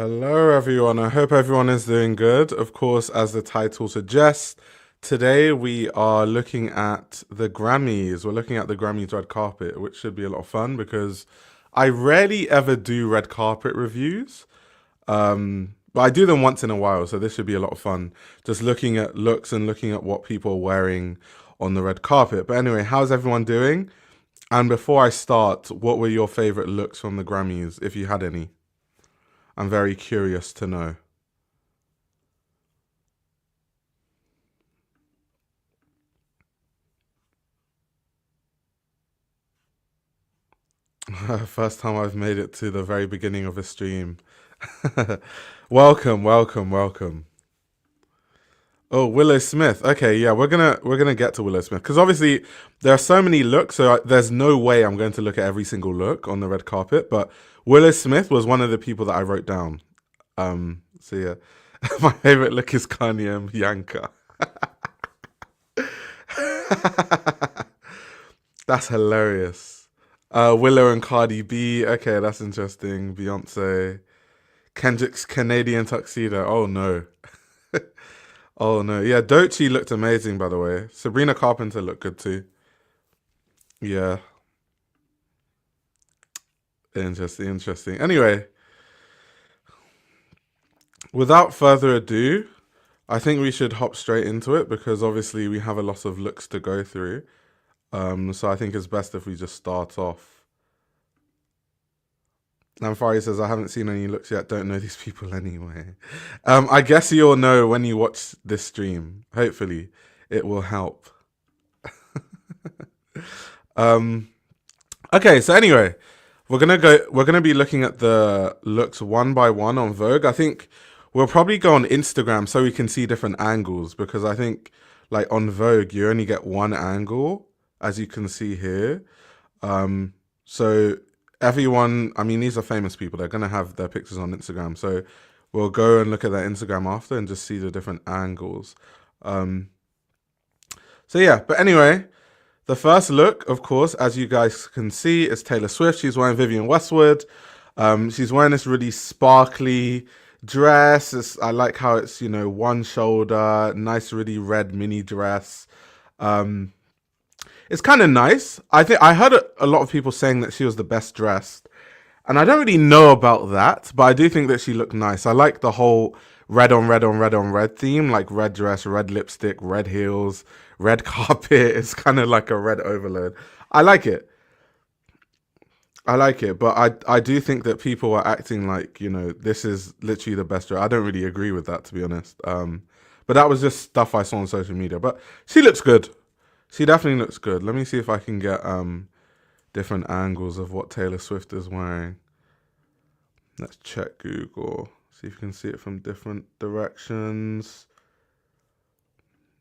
Hello, everyone. I hope everyone is doing good. Of course, as the title suggests, today we are looking at the Grammys. We're looking at the Grammys red carpet, which should be a lot of fun because I rarely ever do red carpet reviews. But I do them once in a while, so this should be a lot of fun. Just looking at looks and looking at what people are wearing on the red carpet. But anyway, how's everyone doing? And before I start, what were your favorite looks from the Grammys, if you had any? I'm very curious to know. First time I've made it to the very beginning of a stream. Welcome, welcome, welcome. Oh, Willow Smith. Okay, yeah, we're gonna get to Willow Smith because obviously there are so many looks, so there's no way I'm going to look at every single look on the red carpet. But Willow Smith was one of the people that I wrote down. So yeah, my favorite look is Kanye and Bianca. That's hilarious. Willow and Cardi B. Okay, that's interesting. Beyonce. Kendrick's Canadian tuxedo. Oh no. Oh no. Yeah, Doechii looked amazing by the way. Sabrina Carpenter looked good too. Yeah. Interesting, interesting. Anyway, without further ado, I think we should hop straight into it because obviously we have a lot of looks to go through. So I think it's best if we just start off. Namfari says, I haven't seen any looks yet, don't know these people anyway. I guess you'll know when you watch this stream. Hopefully, it will help. um, okay, so anyway, we're gonna be looking at the looks one by one on Vogue. I think we'll probably go on Instagram so we can see different angles because I think like on Vogue you only get one angle, as you can see here. So everyone, I mean, these are famous people. They're going to have their pictures on Instagram. So we'll go and look at their Instagram after and just see the different angles. So yeah, but anyway, the first look, of course, as you guys can see, is Taylor Swift. She's wearing Vivienne Westwood. She's wearing this really sparkly dress. I like how it's, one shoulder, nice, really red mini dress. It's kind of nice. I think I heard a lot of people saying that she was the best dressed, and I don't really know about that, but I do think that she looked nice. I like the whole red on red on red on red theme, like red dress, red lipstick, red heels, red carpet. It's kind of like a red overload. I like it. I like it, but I do think that people are acting like, this is literally the best dress. I don't really agree with that, to be honest. But that was just stuff I saw on social media. But she looks good. She definitely looks good. Let me see if I can get different angles of what Taylor Swift is wearing. Let's check Google. See if you can see it from different directions.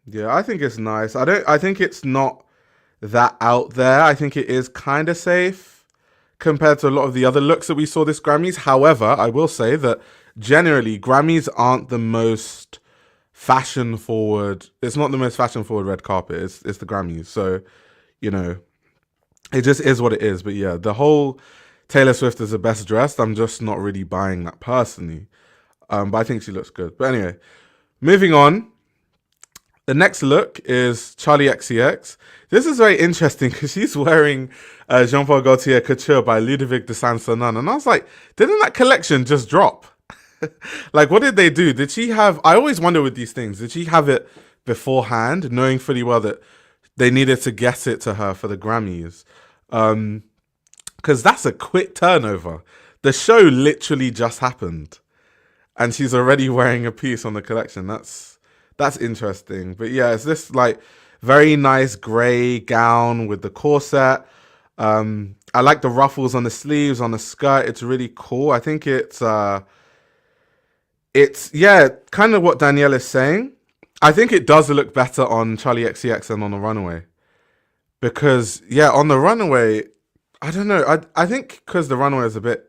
Yeah, I think it's nice. I think it's not that out there. I think it is kind of safe compared to a lot of the other looks that we saw this Grammys. However, I will say that generally Grammys aren't the most fashion forward. It's not the most fashion forward red carpet. It's the Grammys. So, it just is what it is. But yeah, the whole Taylor Swift is the best dressed. I'm just not really buying that personally. But I think she looks good. But anyway, moving on. The next look is Charlie XCX. This is very interesting because she's wearing Jean-Paul Gaultier Couture by Ludovic de Saint-Sernin. And I was like, didn't that collection just drop? Like, what did they do? Did she have... I always wonder with these things. Did she have it beforehand, knowing fully well that they needed to get it to her for the Grammys? Because that's a quick turnover. The show literally just happened. And she's already wearing a piece on the collection. That's interesting. But yeah, it's this like very nice grey gown with the corset. I like the ruffles on the sleeves, on the skirt. It's really cool. I think it's kind of what Danielle is saying. I think it does look better on Charlie XCX than on the Runaway. Because, yeah, on the Runaway, I don't know. I think because the Runaway is a bit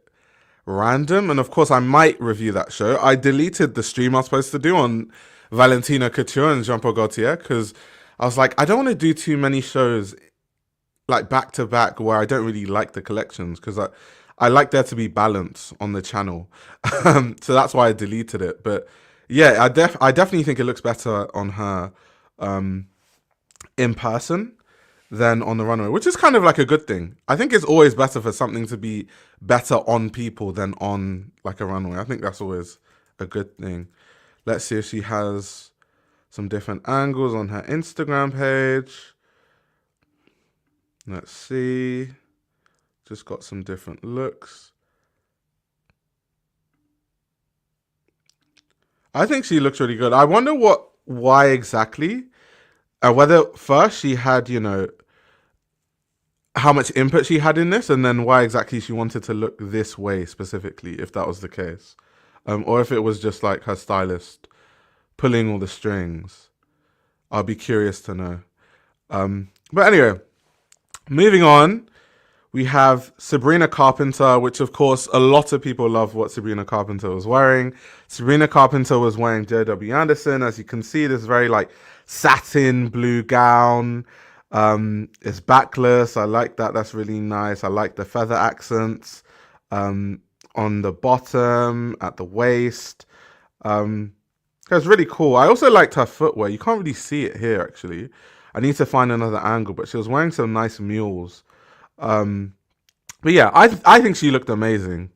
random, and of course I might review that show. I deleted the stream I was supposed to do on Valentina Couture and Jean-Paul Gaultier because I was like, I don't want to do too many shows like back to back where I don't really like the collections because I like there to be balance on the channel. So that's why I deleted it. But yeah, I definitely think it looks better on her in person than on the runway, which is kind of like a good thing. I think it's always better for something to be better on people than on like a runway. I think that's always a good thing. Let's see if she has some different angles on her Instagram page. Let's see. Just got some different looks. I think she looks really good. I wonder why exactly. Whether first she had, how much input she had in this, and then why exactly she wanted to look this way specifically, if that was the case. Or if it was just like her stylist pulling all the strings. I'll be curious to know. But anyway, moving on, we have Sabrina Carpenter, which of course a lot of people love what Sabrina Carpenter was wearing. Sabrina Carpenter was wearing J.W. Anderson. As you can see, this very like satin blue gown. It's backless. I like that. That's really nice. I like the feather accents on the bottom, at the waist. It's really cool. I also liked her footwear. You can't really see it here, actually. I need to find another angle, but she was wearing some nice mules. But yeah, I think she looked amazing.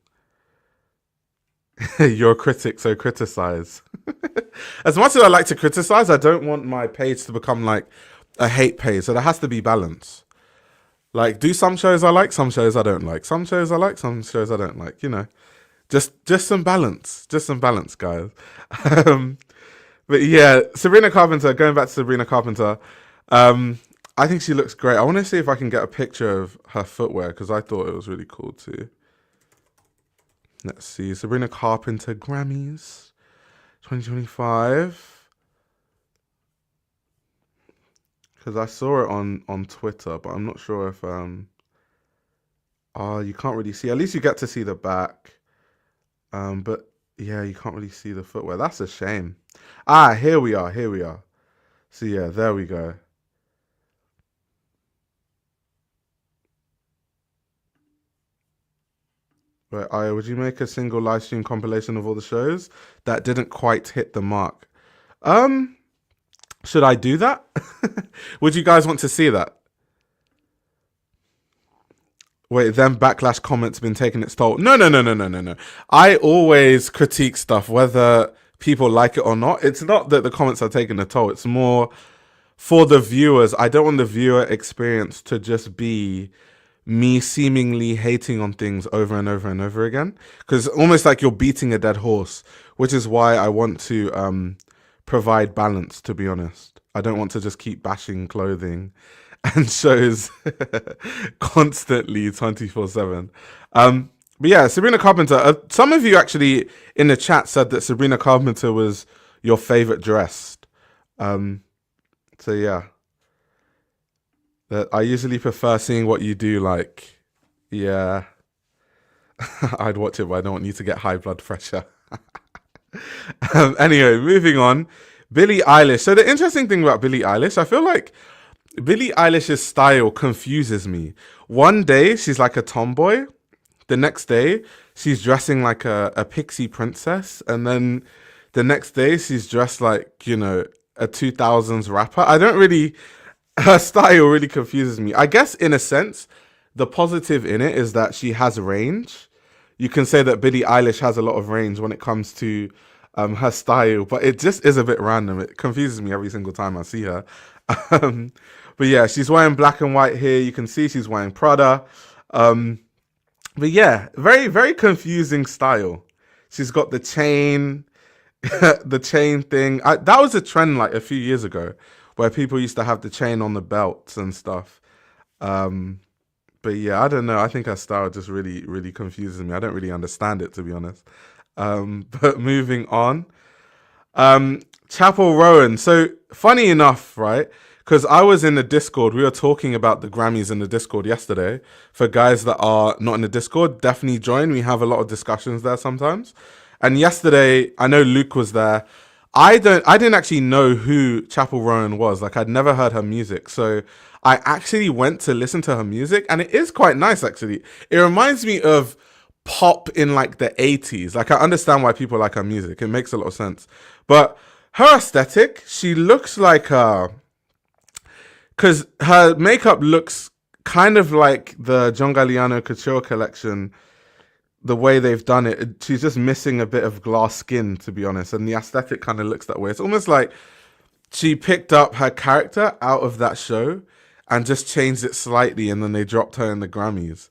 You're a critic, so criticize. As much as I like to criticize, I don't want my page to become like a hate page. So there has to be balance. Like, do some shows I like, some shows I don't like. Some shows I like, some shows I don't like. Just some balance. Just some balance, guys. But yeah, Sabrina Carpenter, going back to Sabrina Carpenter, I think she looks great. I want to see if I can get a picture of her footwear because I thought it was really cool too. Let's see. Sabrina Carpenter Grammys 2025. Because I saw it on Twitter, but I'm not sure if... you can't really see. At least you get to see the back. But yeah, you can't really see the footwear. That's a shame. Here we are. Here we are. So yeah, there we go. Right, would you make a single live stream compilation of all the shows that didn't quite hit the mark? Should I do that? Would you guys want to see that? Wait, then backlash comments been taking its toll. No. I always critique stuff, whether people like it or not. It's not that the comments are taking a toll. It's more for the viewers. I don't want the viewer experience to just be me seemingly hating on things over and over and over again. Because almost like you're beating a dead horse, which is why I want to provide balance, to be honest. I don't want to just keep bashing clothing and shows constantly 24/7. But yeah, Sabrina Carpenter. Some of you actually in the chat said that Sabrina Carpenter was your favorite dressed. So yeah, that I usually prefer seeing what you do. Like, yeah, I'd watch it, but I don't want you to get high blood pressure. Anyway, moving on. Billie Eilish. So the interesting thing about Billie Eilish, I feel like Billie Eilish's style confuses me. One day she's like a tomboy. The next day she's dressing like a pixie princess. And then the next day she's dressed like, a 2000s rapper. Her style really confuses me. I guess in a sense, the positive in it is that she has range. You can say that Billie Eilish has a lot of range when it comes to her style, but it just is a bit random. It confuses me every single time I see her. But yeah, she's wearing black and white here. You can see she's wearing Prada. But yeah, very, very confusing style. She's got the chain, the chain thing. That was a trend like a few years ago where people used to have the chain on the belts and stuff. But yeah, I don't know. I think her style just really, really confuses me. I don't really understand it, to be honest. But moving on. Chapel Rowan. So funny enough, right? Because I was in the Discord. We were talking about the Grammys in the Discord yesterday. For guys that are not in the Discord, definitely join. We have a lot of discussions there sometimes. And yesterday, I know Luke was there. I didn't actually know who Chapel Rowan was. Like, I'd never heard her music. So I actually went to listen to her music, and it is quite nice, actually. It reminds me of pop in like the 80s. Like I understand why people like her music. It makes a lot of sense. But her aesthetic, she looks like because her makeup looks kind of like the John Galliano Couture collection, the way they've done it. She's just missing a bit of glass skin, to be honest. And the aesthetic kind of looks that way. It's almost like she picked up her character out of that show and just changed it slightly, and then they dropped her in the Grammys.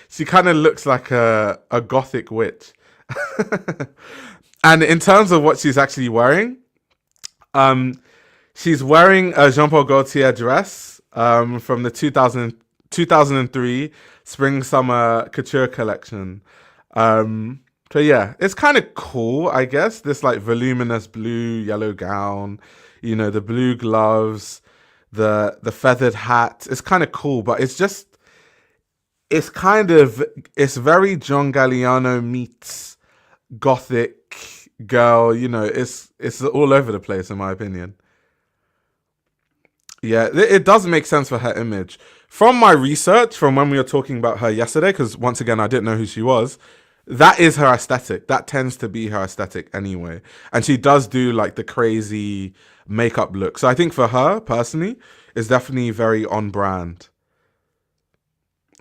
She kind of looks like a gothic witch. And in terms of what she's actually wearing, she's wearing a Jean Paul Gaultier dress from the 2003 Spring Summer Couture collection. So yeah, it's kind of cool, I guess. This like voluminous blue yellow gown, you know, the blue gloves, the feathered hat. It's kind of cool, but it's very John Galliano meets gothic girl. You know, it's all over the place in my opinion. Yeah, it does make sense for her image. From my research, from when we were talking about her yesterday, because once again, I didn't know who she was, that is her aesthetic. That tends to be her aesthetic anyway. And she does do like the crazy makeup look. So I think for her, personally, it's definitely very on brand.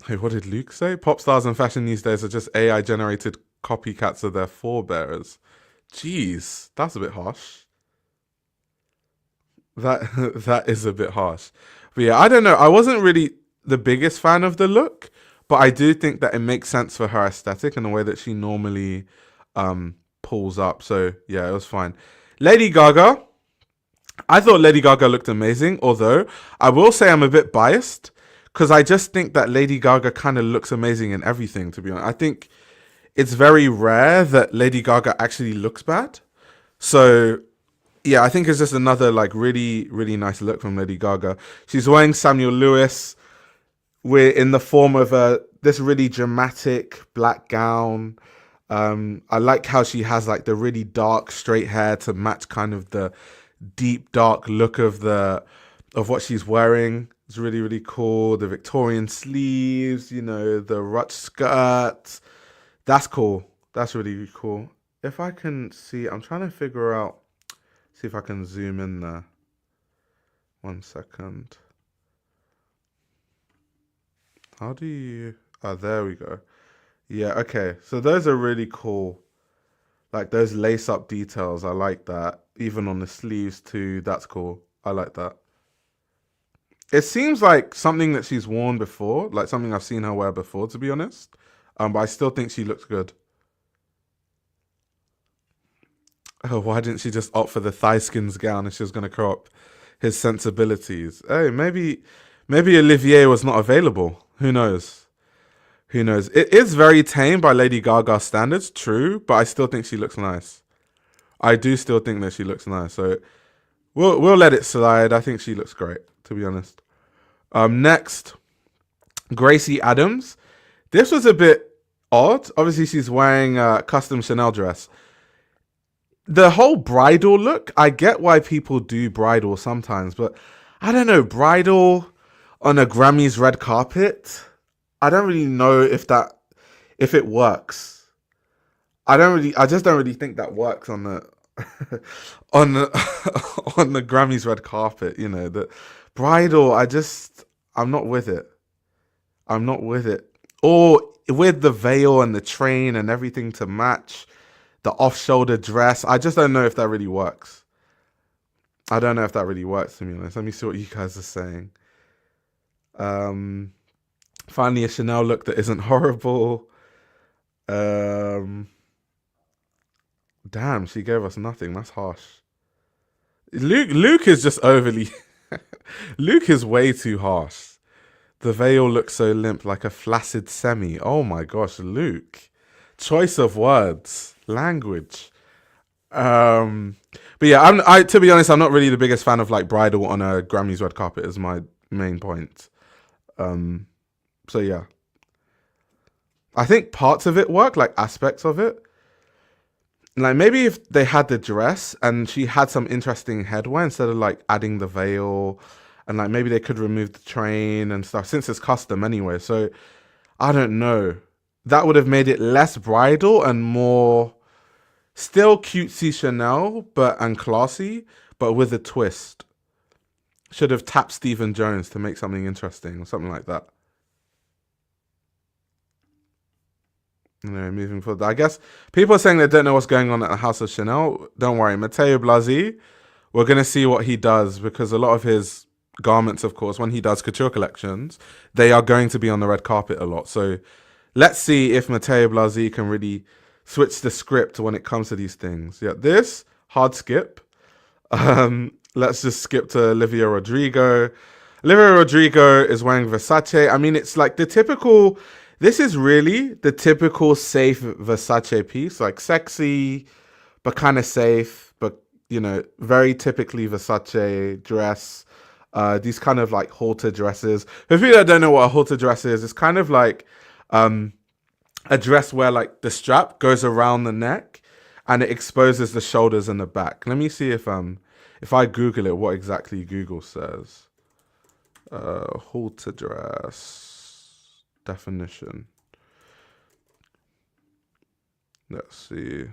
Hey, what did Luke say? Pop stars and fashion these days are just AI-generated copycats of their forebearers. Jeez, that's a bit harsh. That is a bit harsh. But yeah, I don't know. I wasn't really the biggest fan of the look, but I do think that it makes sense for her aesthetic and the way that she normally pulls up. So yeah, it was fine. Lady Gaga. I thought Lady Gaga looked amazing, although I will say I'm a bit biased because I just think that Lady Gaga kind of looks amazing in everything, to be honest. I think it's very rare that Lady Gaga actually looks bad. So yeah, I think it's just another like really, really nice look from Lady Gaga. She's wearing Samuel Lewis. We're in the form of this really dramatic black gown. I like how she has like the really dark straight hair to match kind of the deep dark look of what she's wearing. It's really, really cool. The Victorian sleeves, you know, the ruched skirt. That's cool. That's really, really cool. If I can see, I'm trying to figure out. See if I can zoom in there. 1 second. How do you... Oh, there we go. Yeah, okay. So those are really cool. Like those lace-up details. I like that. Even on the sleeves too. That's cool. I like that. It seems like something that she's worn before. Like something I've seen her wear before, to be honest. But I still think she looks good. Oh, why didn't she just opt for the thigh skins gown if she was going to crop his sensibilities? Hey, maybe Olivier was not available. Who knows? Who knows? It is very tame by Lady Gaga standards, true, but I still think she looks nice. I do still think that she looks nice. So we'll let it slide. I think she looks great, to be honest. Next, Gracie Adams. This was a bit odd. Obviously, she's wearing a custom Chanel dress. The whole bridal look, I get why people do bridal sometimes, but I don't know, bridal on a Grammys red carpet, I don't really know if it works. I just don't really think that works on the on the on the Grammys red carpet, you know. The bridal, I'm not with it. I'm not with it. Or with the veil and the train and everything to match. The off-shoulder dress. I just don't know if that really works. I don't know if that really works, to be honest. Let me see what you guys are saying. Finally, a Chanel look that isn't horrible. Damn, she gave us nothing. That's harsh. Luke is just overly... Luke is way too harsh. The veil looks so limp, like a flaccid semi. Oh my gosh, Luke. Choice of words. Language. But yeah, I to be honest, I'm not really the biggest fan of like bridal on a Grammys red carpet is my main point. So yeah. I think parts of it work, like aspects of it. Like maybe if they had the dress and she had some interesting headwear instead of like adding the veil, and like maybe they could remove the train and stuff since it's custom anyway. So I don't know. that would have made it less bridal and more still cutesy Chanel, and classy, but with a twist. Should have tapped Stephen Jones to make something interesting or something like that. Moving forward. I guess people are saying they don't know what's going on at the House of Chanel. Don't worry. Matteo Blasi, we're going to see what he does, because a lot of his garments, of course, when he does couture collections, they are going to be on the red carpet a lot. So let's see if Matteo Blasi can really switch the script when it comes to these things. Yeah, this, hard skip. Let's just skip to Olivia Rodrigo. Olivia Rodrigo is wearing Versace. I mean, it's like the typical... This is really the typical safe Versace piece, like sexy, but kind of safe, but, very typically Versace dress. These kind of like halter dresses. For people that don't know what a halter dress is, it's kind of like a dress where like the strap goes around the neck and it exposes the shoulders and the back. Let me see if I Google it, what exactly Google says. Halter dress. Definition. Let's see.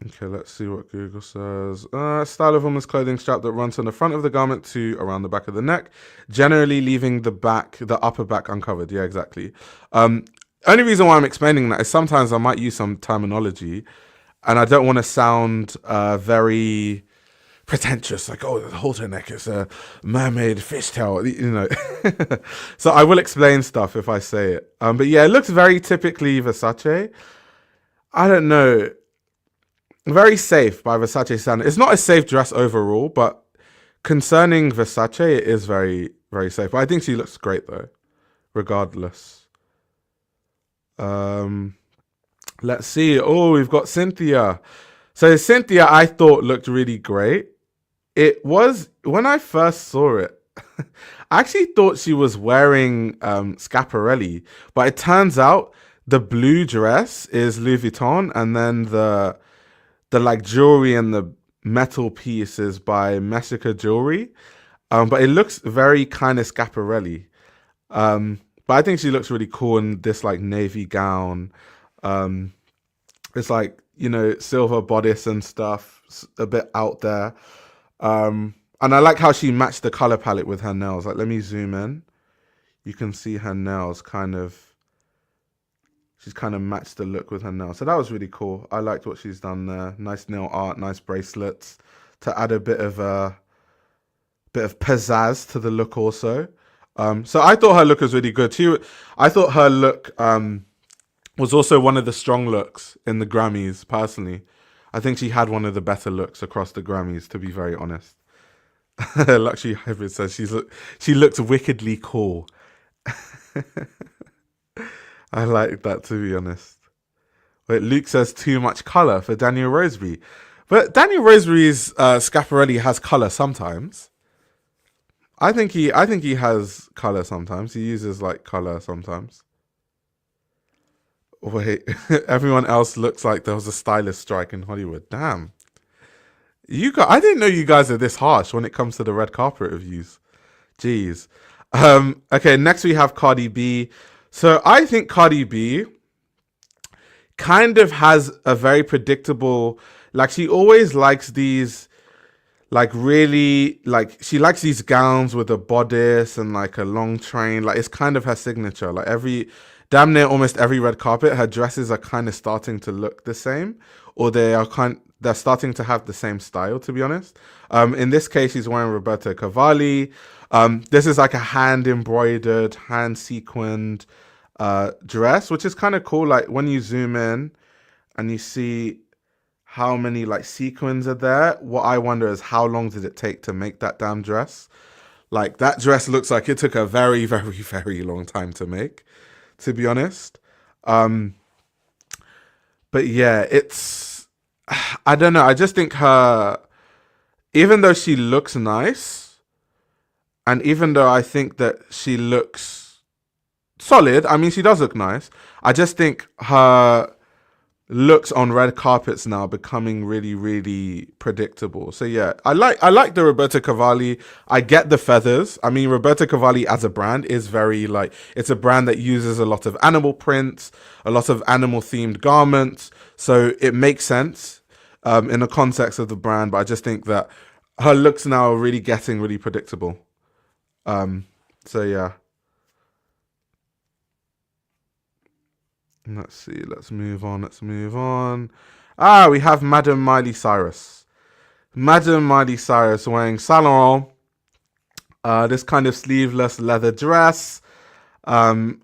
Okay, let's see what Google says. Style of woman's clothing strap that runs from the front of the garment to around the back of the neck, generally leaving the upper back uncovered. Yeah, exactly. Only reason why I'm explaining that is sometimes I might use some terminology and I don't want to sound very pretentious, like, oh, the halter neck is a mermaid fishtail, So I will explain stuff if I say it. But yeah, it looks very typically Versace. I don't know. Very safe by Versace standard. It's not a safe dress overall, but concerning Versace, it is very, very safe. But I think she looks great though, regardless. Let's see. Oh, we've got Cynthia. So Cynthia, I thought looked really great. It was, when I first saw it, I actually thought she was wearing Schiaparelli, but it turns out the blue dress is Louis Vuitton, and then the like jewelry and the metal piece is by Messica Jewelry. But it looks very kind of Schiaparelli. But I think she looks really cool in this like navy gown. It's like, silver bodice and stuff, a bit out there. And I like how she matched the color palette with her nails. Like, let me zoom in. You can see her nails she's kind of matched the look with her nails. So that was really cool. I liked what she's done there. Nice nail art, nice bracelets to add a bit of pizzazz to the look also. So I thought her look was really good. I thought her look was also one of the strong looks in the Grammys, personally. I think she had one of the better looks across the Grammys, to be very honest. Luxury Hybrid says she looks wickedly cool. I like that, to be honest. Wait, Luke says too much colour for Daniel Rosebery. But Daniel Rosebery's Schiaparelli has colour sometimes. I think he has colour sometimes. He uses like colour sometimes. Wait, everyone else looks like there was a stylist strike in Hollywood. Damn. I didn't know you guys are this harsh when it comes to the red carpet reviews. Jeez. Okay, next we have Cardi B. So I think Cardi B kind of has a very predictable, like she always likes these, like really, like she likes these gowns with a bodice and like a long train. Like it's kind of her signature. Like damn near almost every red carpet, her dresses are kind of starting to look the same, or they're starting to have the same style, to be honest. In this case, she's wearing Roberto Cavalli. This is like a hand-embroidered, hand-sequined dress, which is kind of cool. Like when you zoom in and you see how many like sequins are there, what I wonder is how long did it take to make that damn dress? Like that dress looks like it took a very, very, very long time to make, to be honest. But yeah, I don't know. I just think even though she looks nice, and even though I think that she looks solid, I mean, she does look nice. I just think her looks on red carpets now becoming really, really predictable. So yeah, I like the Roberto Cavalli. I get the feathers. I mean, Roberto Cavalli as a brand is very like, it's a brand that uses a lot of animal prints, a lot of animal themed garments. So it makes sense in the context of the brand. But I just think that her looks now are really getting really predictable. So yeah, let's see. Let's move on. Let's move on. Ah, we have Madam Miley Cyrus. Madam Miley Cyrus wearing Saint Laurent, this kind of sleeveless leather dress. Um,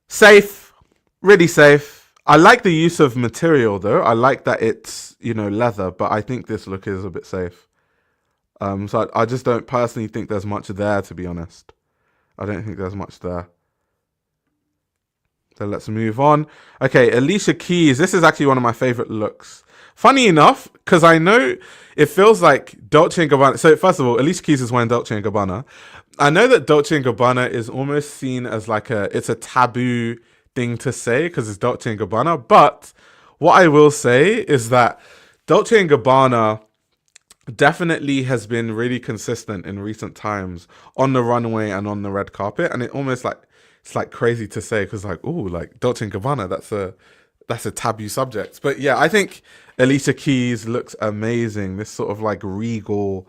Safe, really safe. I like the use of material though. I like that it's, leather, but I think this look is a bit safe. So I just don't personally think there's much there, to be honest. I don't think there's much there. So let's move on. Okay, Alicia Keys. This is actually one of my favorite looks. Funny enough, because I know it feels like Dolce and Gabbana. So first of all, Alicia Keys is wearing Dolce and Gabbana. I know that Dolce and Gabbana is almost seen as like it's a taboo thing to say because it's Dolce and Gabbana. But what I will say is that Dolce and Gabbana definitely has been really consistent in recent times on the runway and on the red carpet, and it almost like it's like crazy to say because like, oh, like Dolce and Gabbana, that's a taboo subject. But yeah, I think Alicia Keys looks amazing. This sort of like regal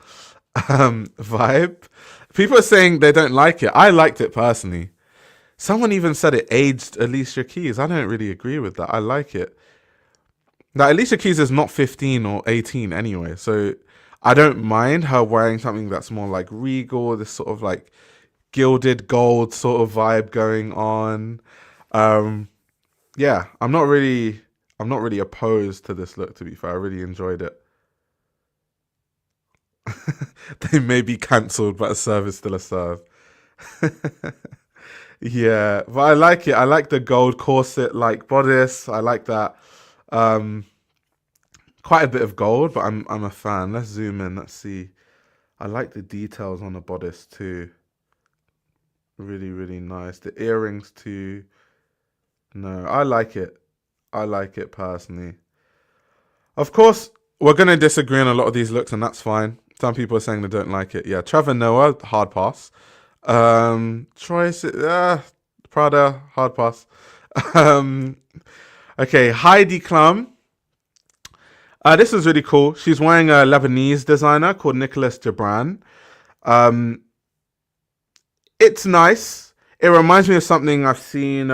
vibe. People are saying they don't like it. I liked it personally. Someone even said it aged Alicia Keys. I don't really agree with that. I like it. Now, Alicia Keys is not 15 or 18 anyway, so I don't mind her wearing something that's more like regal, this sort of like gilded gold sort of vibe going on. Yeah, I'm not really opposed to this look, to be fair. I really enjoyed it. They may be cancelled, but a serve is still a serve. Yeah, but I like it. I like the gold corset like bodice. I like that. Um, Quite a bit of gold, but I'm a fan. Let's zoom in. Let's see. I like the details on the bodice too. Really, really nice. The earrings too. No, I like it. I like it personally. Of course, we're gonna disagree on a lot of these looks, and that's fine. Some people are saying they don't like it. Yeah, Trevor Noah, hard pass. Troy, Prada, hard pass. Um, okay, Heidi Klum. This is really cool. She's wearing a Lebanese designer called Nicholas Gibran. Um, it's nice. It reminds me of something I've seen.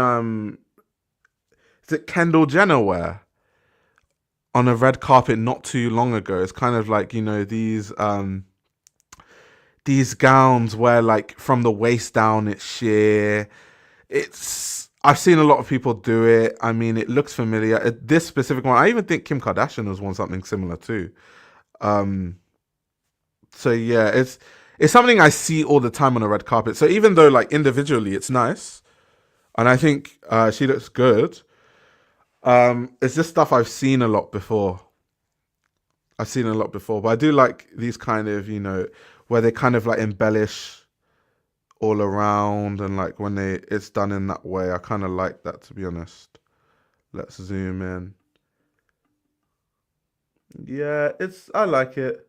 Is it Kendall Jenner wear on a red carpet not too long ago? It's kind of like these gowns where like from the waist down it's sheer. I've seen a lot of people do it. I mean, it looks familiar. This specific one, I even think Kim Kardashian has worn something similar too. Um, so yeah, it's something I see all the time on a red carpet. So even though like individually it's nice, and I think she looks good, it's just stuff I've seen a lot before. I've seen a lot before, but I do like these kind of where they kind of like embellish all around and like when it's done in that way. I kind of like that, to be honest. Let's zoom in. Yeah, I like it.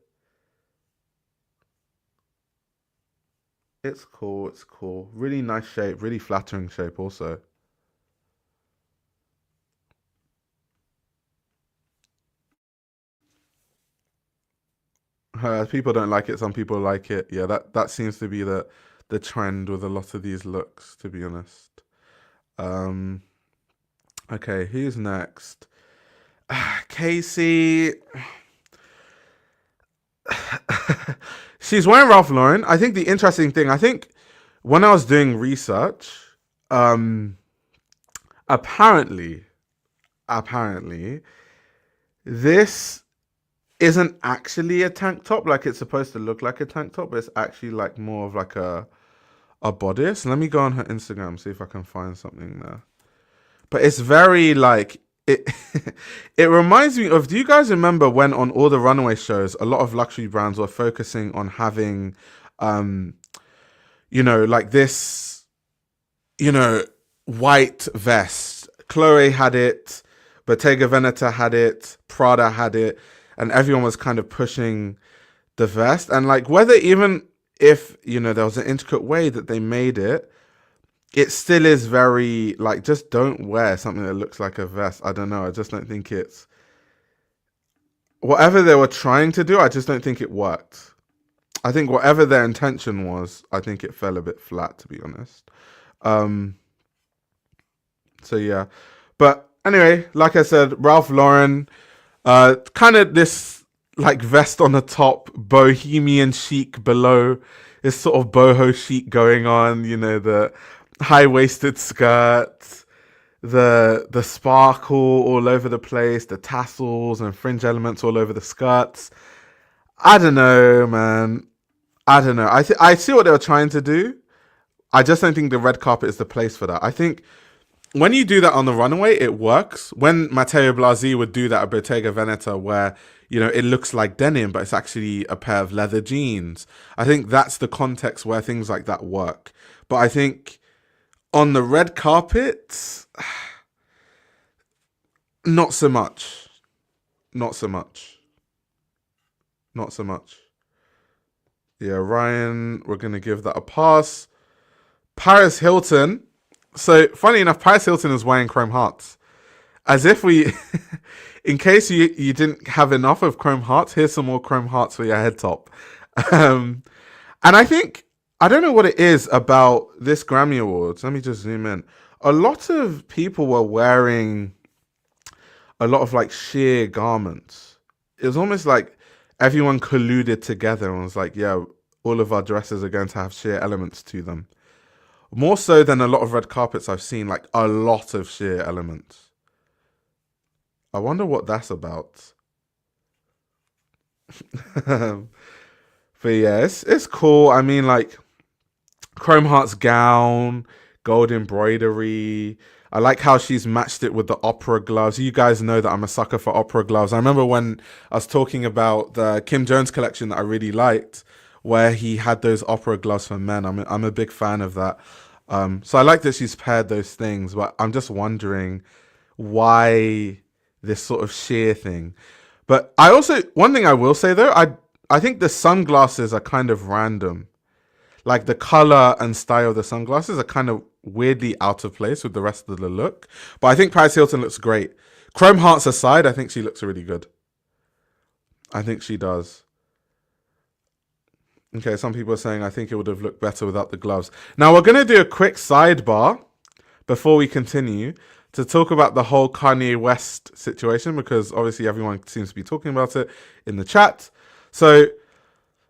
It's cool. It's cool. Really nice shape. Really flattering shape. Also, people don't like it. Some people like it. Yeah, that seems to be the trend with a lot of these looks. To be honest. Um. Okay, who's next? Casey. She's wearing Ralph Lauren. I think the interesting thing. I think when I was doing research, um, apparently, apparently, this isn't actually a tank top like it's supposed to look like a tank top, but it's actually like more of like a bodice. Let me go on her Instagram, see if I can find something there. But it's very like it it reminds me of, do you guys remember when on all the runway shows a lot of luxury brands were focusing on having um like this, you know, white vest. Chloe had it. Bottega Veneta had it, Prada had it, and everyone was kind of pushing the vest. And like whether even if, you know, there was an intricate way that they made it, it still is very like, just don't wear something that looks like a vest. I don't know. I just don't think it's whatever they were trying to do. I just don't think it worked. I think whatever their intention was, I think it fell a bit flat, to be honest. So yeah, but anyway, like I said, Ralph Lauren, kind of this like vest on the top, bohemian chic below, this sort of boho chic going on. You know, the high-waisted skirt, the sparkle all over the place, the tassels and fringe elements all over the skirts. I don't know, man. I don't know. I see what they were trying to do. I just don't think the red carpet is the place for that. I think when you do that on the runway, it works. When Matteo Blasi would do that at Bottega Veneta, where, you know, it looks like denim, but it's actually a pair of leather jeans. I think that's the context where things like that work. But I think on the red carpet, not so much. Not so much. Not so much. Yeah, Ryan, we're going to give that a pass. Paris Hilton. So, funny enough, Paris Hilton is wearing chrome hearts. As if we, in case you didn't have enough of chrome hearts, here's some more chrome hearts for your head top. And I think, I don't know what it is about this Grammy Awards. Let me just zoom in. A lot of people were wearing a lot of like sheer garments. It was almost like everyone colluded together and was like, yeah, all of our dresses are going to have sheer elements to them. More so than a lot of red carpets I've seen, like a lot of sheer elements. I wonder what that's about. But yeah, it's cool. I mean, like, chrome hearts gown, gold embroidery. I like how she's matched it with the opera gloves. You guys know that I'm a sucker for opera gloves. I remember when I was talking about the Kim Jones collection that I really liked, where he had those opera gloves for men. I'm a big fan of that. So I like that she's paired those things, but I'm just wondering why this sort of sheer thing. But I also, one thing I will say though, I think the sunglasses are kind of random. Like the color and style of the sunglasses are kind of weirdly out of place with the rest of the look. But I think Paris Hilton looks great. Chrome hearts aside, I think she looks really good. I think she does. Okay, some people are saying I think it would have looked better without the gloves. Now we're going to do a quick sidebar before we continue to talk about the whole Kanye West situation, because obviously everyone seems to be talking about it in the chat. So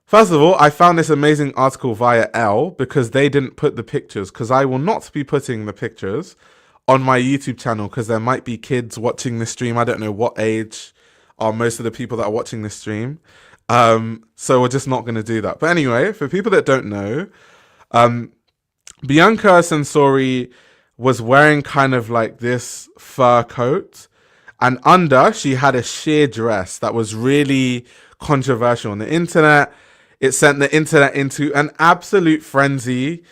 first of all, I found this amazing article via Elle because they didn't put the pictures, because I will not be putting the pictures on my YouTube channel because there might be kids watching this stream. I don't know what age are most of the people that are watching this stream. So we're just not going to do that. But anyway, for people that don't know, Bianca Censori was wearing kind of like this fur coat, and under she had a sheer dress that was really controversial on the internet. It sent the internet into an absolute frenzy.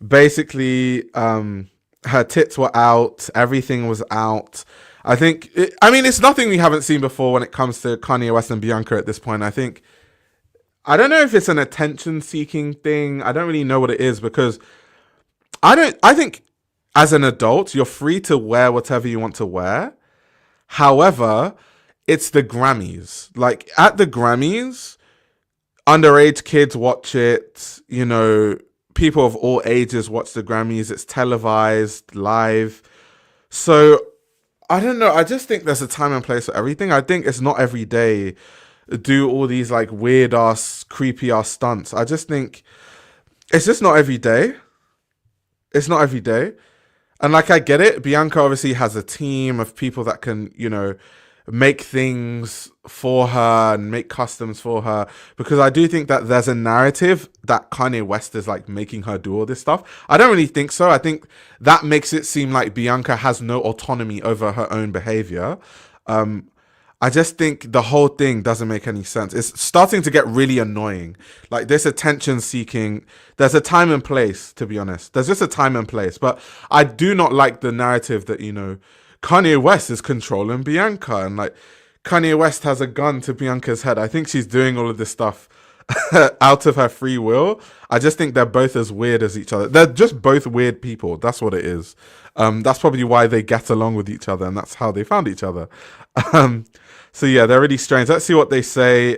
Basically, her tits were out, everything was out. I think, it's nothing we haven't seen before when it comes to Kanye West and Bianca at this point. I don't know if it's an attention-seeking thing. I don't really know what it is, because I think as an adult, you're free to wear whatever you want to wear. However, it's the Grammys. Like, at the Grammys, underage kids watch it, you know, people of all ages watch the Grammys. It's televised, live. So I don't know. I just think there's a time and place for everything. I think it's not every day do all these like weird ass, creepy ass stunts. I just think it's just not every day. It's not every day. And like, I get it. Bianca obviously has a team of people that can, you know, make things for her and make customs for her, because I do think that there's a narrative that Kanye West is like making her do all this stuff. I don't really think so. I think that makes it seem like Bianca has no autonomy over her own behavior. I just think the whole thing doesn't make any sense. It's starting to get really annoying. Like, this attention seeking, there's a time and place, to be honest. There's just a time and place. But I do not like the narrative that, you know, Kanye West is controlling Bianca, and like Kanye West has a gun to Bianca's head. I think she's doing all of this stuff out of her free will. I just think they're both as weird as each other. They're just both weird people. That's what it is. That's probably why they get along with each other, and that's how they found each other. Um, so yeah, they're really strange. Let's see what they say.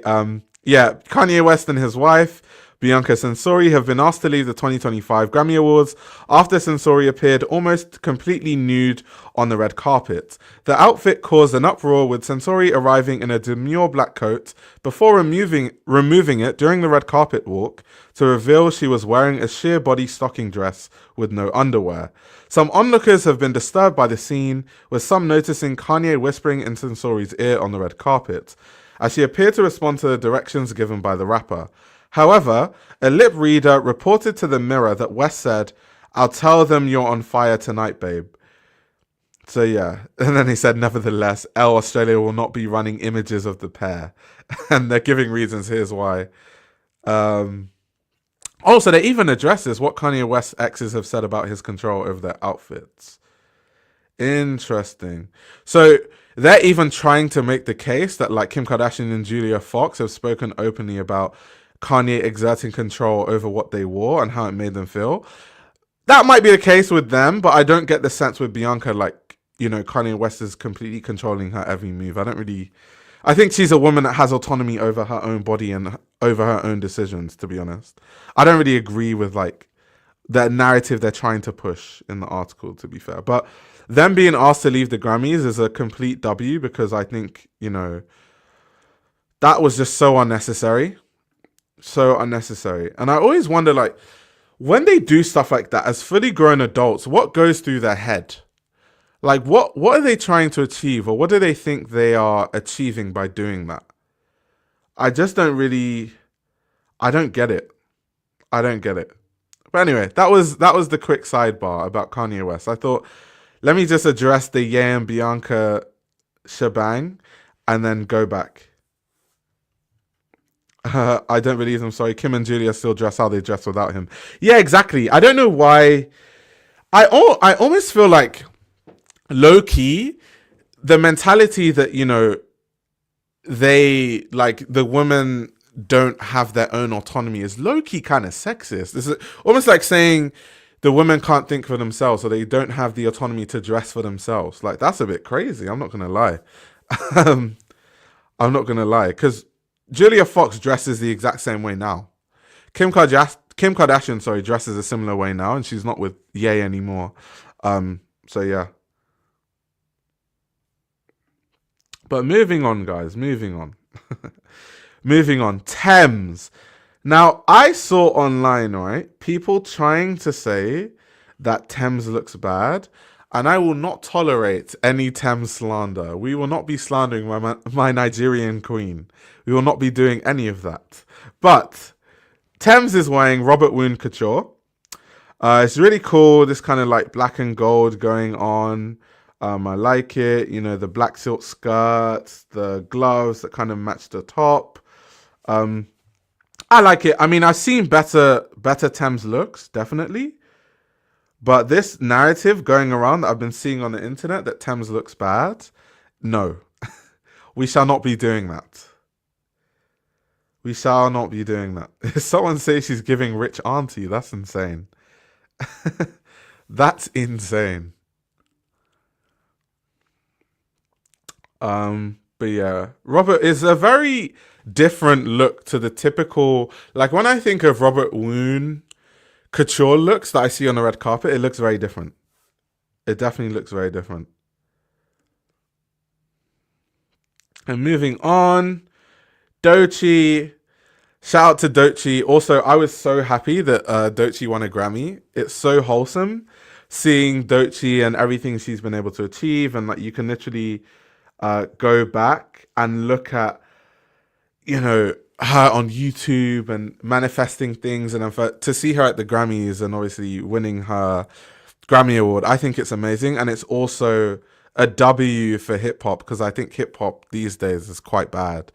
Yeah, Kanye West and his wife Bianca Censori have been asked to leave the 2025 Grammy Awards after Censori appeared almost completely nude on the red carpet. The outfit caused an uproar, with Censori arriving in a demure black coat before removing it during the red carpet walk to reveal she was wearing a sheer body stocking dress with no underwear. Some onlookers have been disturbed by the scene, with some noticing Kanye whispering in Censori's ear on the red carpet, as she appeared to respond to the directions given by the rapper. However, a lip reader reported to the Mirror that West said, "I'll tell them you're on fire tonight, babe." So yeah, and then he said, nevertheless, Elle Australia will not be running images of the pair. And they're giving reasons, here's why. Also, they even addresses what Kanye West's exes have said about his control over their outfits. Interesting. So they're even trying to make the case that like Kim Kardashian and Julia Fox have spoken openly about Kanye exerting control over what they wore and how it made them feel. That might be the case with them, but I don't get the sense with Bianca, like, you know, Kanye West is completely controlling her every move. I think she's a woman that has autonomy over her own body and over her own decisions, to be honest. I don't really agree with like the narrative they're trying to push in the article, to be fair. But them being asked to leave the Grammys is a complete W, because I think, you know, that was just so unnecessary. So unnecessary. And I always wonder, like, when they do stuff like that as fully grown adults, what goes through their head? Like, what are they trying to achieve, or what do they think they are achieving by doing that? I just don't really, I don't get it. I don't get it. But anyway, that was the quick sidebar about Kanye West. I thought, let me just address the Ye and Bianca shebang and then go back. I don't believe them. Sorry, Kim and Julia still dress how they dress without him. Yeah, exactly. I don't know why. I almost feel like, low key, the mentality that, you know, they, like, the women don't have their own autonomy is low key kind of sexist. This is almost like saying the women can't think for themselves, so they don't have the autonomy to dress for themselves. Like, that's a bit crazy. I'm not gonna lie. I'm not gonna lie, because Julia Fox dresses the exact same way now. Kim Kardashian, sorry, dresses a similar way now, and she's not with Ye anymore. So yeah. But moving on, guys, moving on. Moving on. Thames. Now, I saw online, right, people trying to say that Thames looks bad, and I will not tolerate any Thames slander. We will not be slandering my Nigerian queen. We will not be doing any of that. But Thames is wearing Robert Wound Couture. It's really cool, this kind of like black and gold going on. I like it. You know, the black silk skirts, the gloves that kind of match the top. I like it. I mean, I've seen better Thames looks, definitely. But this narrative going around that I've been seeing on the internet that Thames looks bad, no. We shall not be doing that. We shall not be doing that. If someone says she's giving rich auntie, that's insane. That's insane. But yeah, Robert is a very different look to the typical, like when I think of Robert Woon couture looks that I see on the red carpet, it looks very different. It definitely looks very different. And moving on, Doechii. Shout out to Doechii. Also, I was so happy that Doechii won a Grammy. It's so wholesome seeing Doechii and everything she's been able to achieve, and like you can literally go back and look at, you know, her on YouTube and manifesting things, and to see her at the Grammys and obviously winning her Grammy Award, I think it's amazing. And it's also a W for hip hop, because I think hip hop these days is quite bad.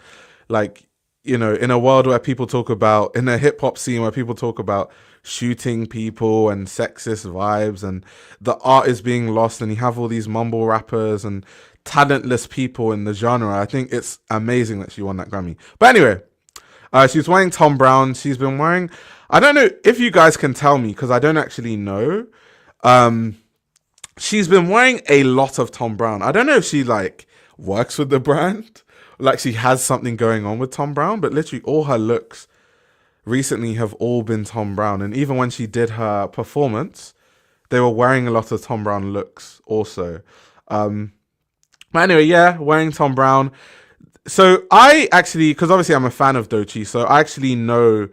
Like, in a world where people talk about, in a hip hop scene where people talk about shooting people and sexist vibes and the art is being lost, and you have all these mumble rappers and talentless people in the genre, I think it's amazing that she won that Grammy. But anyway, she's wearing Tom Brown. She's been wearing, I don't know if you guys can tell me because I don't actually know. She's been wearing a lot of Tom Brown. I don't know if she like works with the brand, like she has something going on with Tom Brown, but literally all her looks recently have all been Tom Brown. And even when she did her performance, they were wearing a lot of Tom Brown looks also. But anyway, yeah, wearing Tom Brown. So I actually, because obviously I'm a fan of Doechii, so I actually know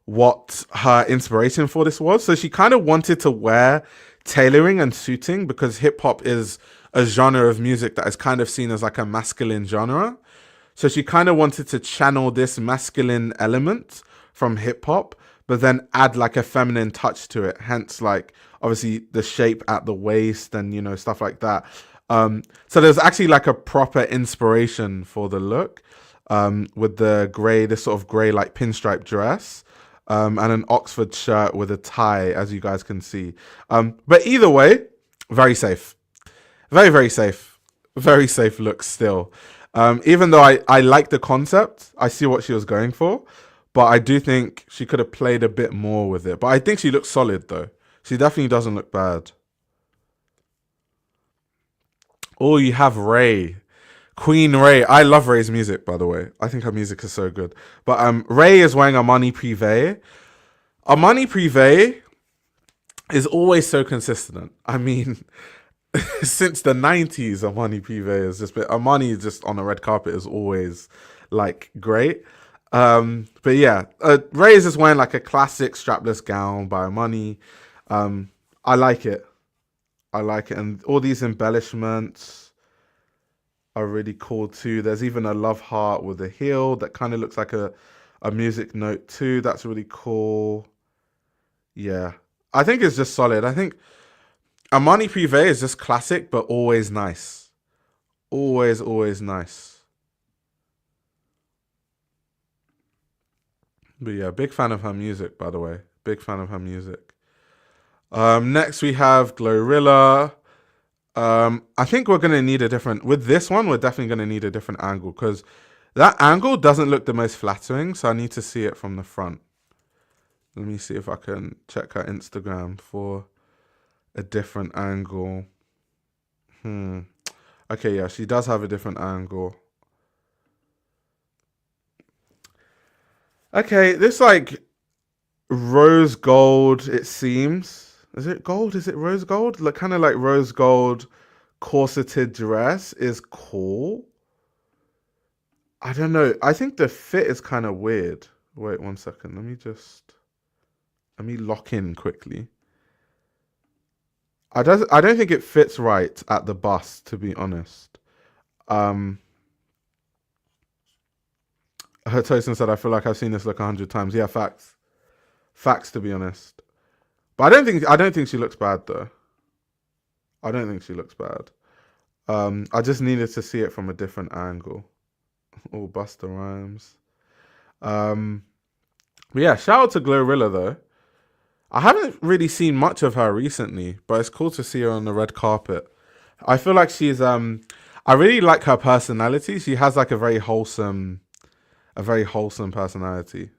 what her inspiration for this was. So she kind of wanted to wear tailoring and suiting because hip hop is a genre of music that is kind of seen as like a masculine genre. So she kind of wanted to channel this masculine element from hip hop, but then add like a feminine touch to it. Hence, like obviously the shape at the waist and stuff like that. So there's actually like a proper inspiration for the look, with this sort of grey like pinstripe dress, and an Oxford shirt with a tie, as you guys can see. But either way, very safe, very, very safe, very safe look still. Even though I like the concept, I see what she was going for, but I do think she could have played a bit more with it. But I think she looks solid though. She definitely doesn't look bad. Oh, you have Ray. Queen Ray. I love Ray's music, by the way. I think her music is so good. But Ray is wearing Armani Privé. Armani Privé is always so consistent. I mean, since the 90s, Armani Privé has just been... Armani just on the red carpet is always, like, great. But yeah, Ray is just wearing, like, a classic strapless gown by Armani. I like it. I like it. And all these embellishments are really cool too. There's even a love heart with a heel that kind of looks like a music note too. That's really cool. Yeah. I think it's just solid. I think Armani Privé is just classic, but always nice. Always, always nice. But yeah, big fan of her music, by the way. Big fan of her music. Next we have Glorilla. I think we're going to need with this one, we're definitely going to need a different angle because that angle doesn't look the most flattering. So I need to see it from the front. Let me see if I can check her Instagram for a different angle. Okay, yeah, she does have a different angle. Okay, this like rose gold, it seems. Is it gold? Is it rose gold? Like kind of like rose gold corseted dress is cool. I don't know. I think the fit is kind of weird. Wait 1 second. Let me lock in quickly. I don't think it fits right at the bust, to be honest. Her Tosin said, I feel like I've seen this look 100 times. Yeah, facts. Facts, to be honest. But I don't think she looks bad though. I don't think she looks bad. I just needed to see it from a different angle. Oh, Busta Rhymes. But yeah, shout out to Glorilla though. I haven't really seen much of her recently, but it's cool to see her on the red carpet. I feel like she's I really like her personality. She has like a very wholesome personality.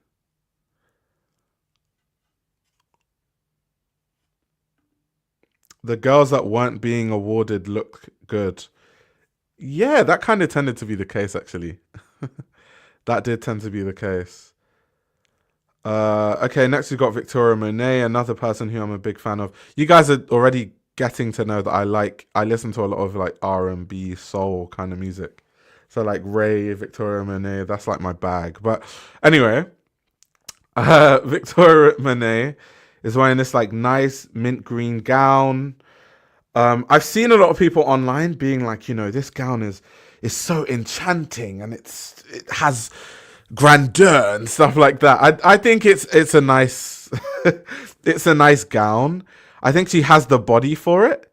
The girls that weren't being awarded look good. Yeah, that kind of tended to be the case, actually. That did tend to be the case. Okay, next we've got Victoria Monet, another person who I'm a big fan of. You guys are already getting to know that I listen to a lot of like R&B, soul kind of music. So like Ray, Victoria Monet, that's like my bag. But anyway, Victoria Monet is wearing this like nice mint green gown. I've seen a lot of people online being like, this gown is so enchanting and it has grandeur and stuff like that. I think it's a nice it's a nice gown. I think she has the body for it.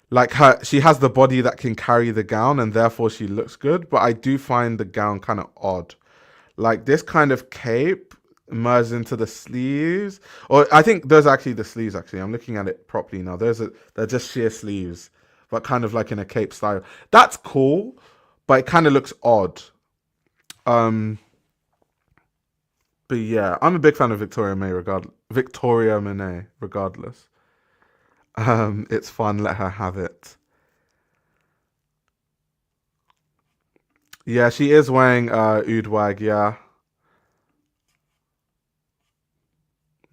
Like she has the body that can carry the gown and therefore she looks good. But I do find the gown kind of odd. Like this kind of cape merged into the sleeves. Or I think those are actually the sleeves actually. I'm looking at it properly now. They're just sheer sleeves, but kind of like in a cape style. That's cool, but it kind of looks odd. Um but yeah, I'm a big fan of Victoria Monet regardless. It's fun, let her have it. Yeah, she is wearing oud wag, yeah.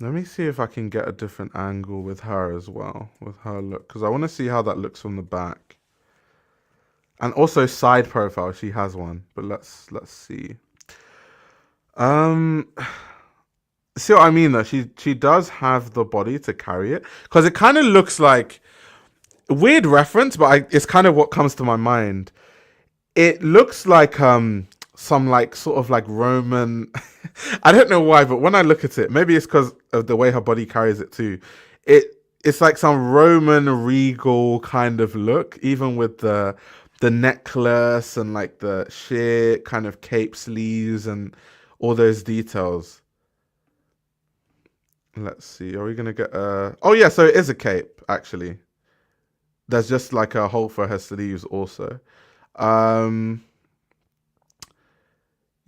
Let me see if I can get a different angle with her as well, with her look, because I want to see how that looks from the back. And also side profile, she has one, but let's see. Um, see what I mean though? She does have the body to carry it, because it kind of looks like weird reference, but it's kind of what comes to my mind. It looks like some like sort of like Roman. I don't know why, but when I look at it, maybe it's because of the way her body carries it too. It it's like some Roman regal kind of look, even with the necklace and like the sheer kind of cape sleeves and all those details. Let's see. Are we gonna get a? Oh yeah, so it is a cape actually. There's just like a hole for her sleeves also. Um,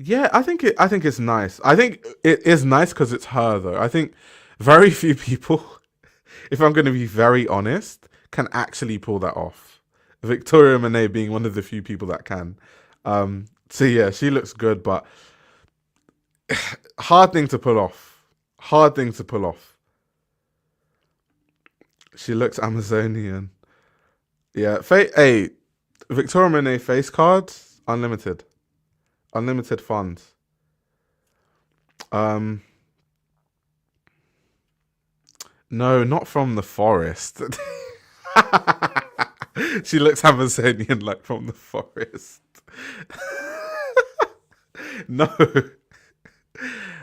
Yeah, I think it's nice. I think it is nice because it's her though. I think very few people, if I'm going to be very honest, can actually pull that off. Victoria Monet being one of the few people that can. So yeah, she looks good, but hard thing to pull off. Hard thing to pull off. She looks Amazonian. Yeah, hey, Victoria Monet face cards unlimited, unlimited funds. Um, no, not from the forest. She looks Amazonian like from the forest. No,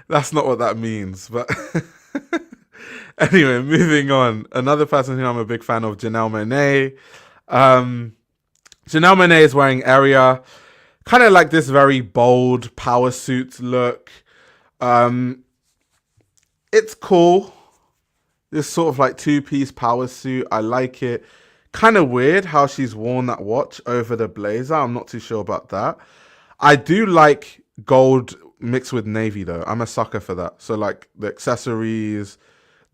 that's not what that means. But anyway, moving on. Another person who I'm a big fan of, Janelle Monáe. Um, Janelle Monáe is wearing Area, kind of like this very bold power suit look. Um, it's cool. This sort of like two-piece power suit. I like it. Kind of weird how she's worn that watch over the blazer. I'm not too sure about that. I do like gold mixed with navy though. I'm a sucker for that. So like the accessories,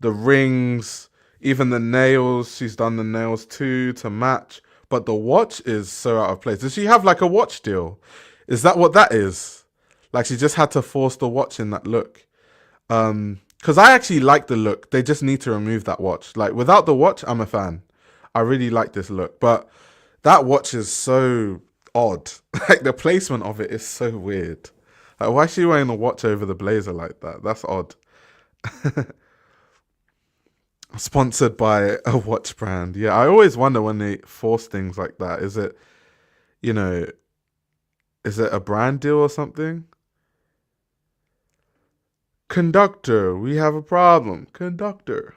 the rings, even the nails. She's done the nails too to match. But the watch is so out of place. Does she have like a watch deal? Is that what that is? Like she just had to force the watch in that look. Because I actually like the look. They just need to remove that watch. Like without the watch, I'm a fan. I really like this look, but that watch is so odd. Like the placement of it is so weird. Like why is she wearing the watch over the blazer like that? That's odd. Sponsored by a watch brand. Yeah, I always wonder when they force things like that. Is it, you know, is it a brand deal or something? Conductor, we have a problem. Conductor,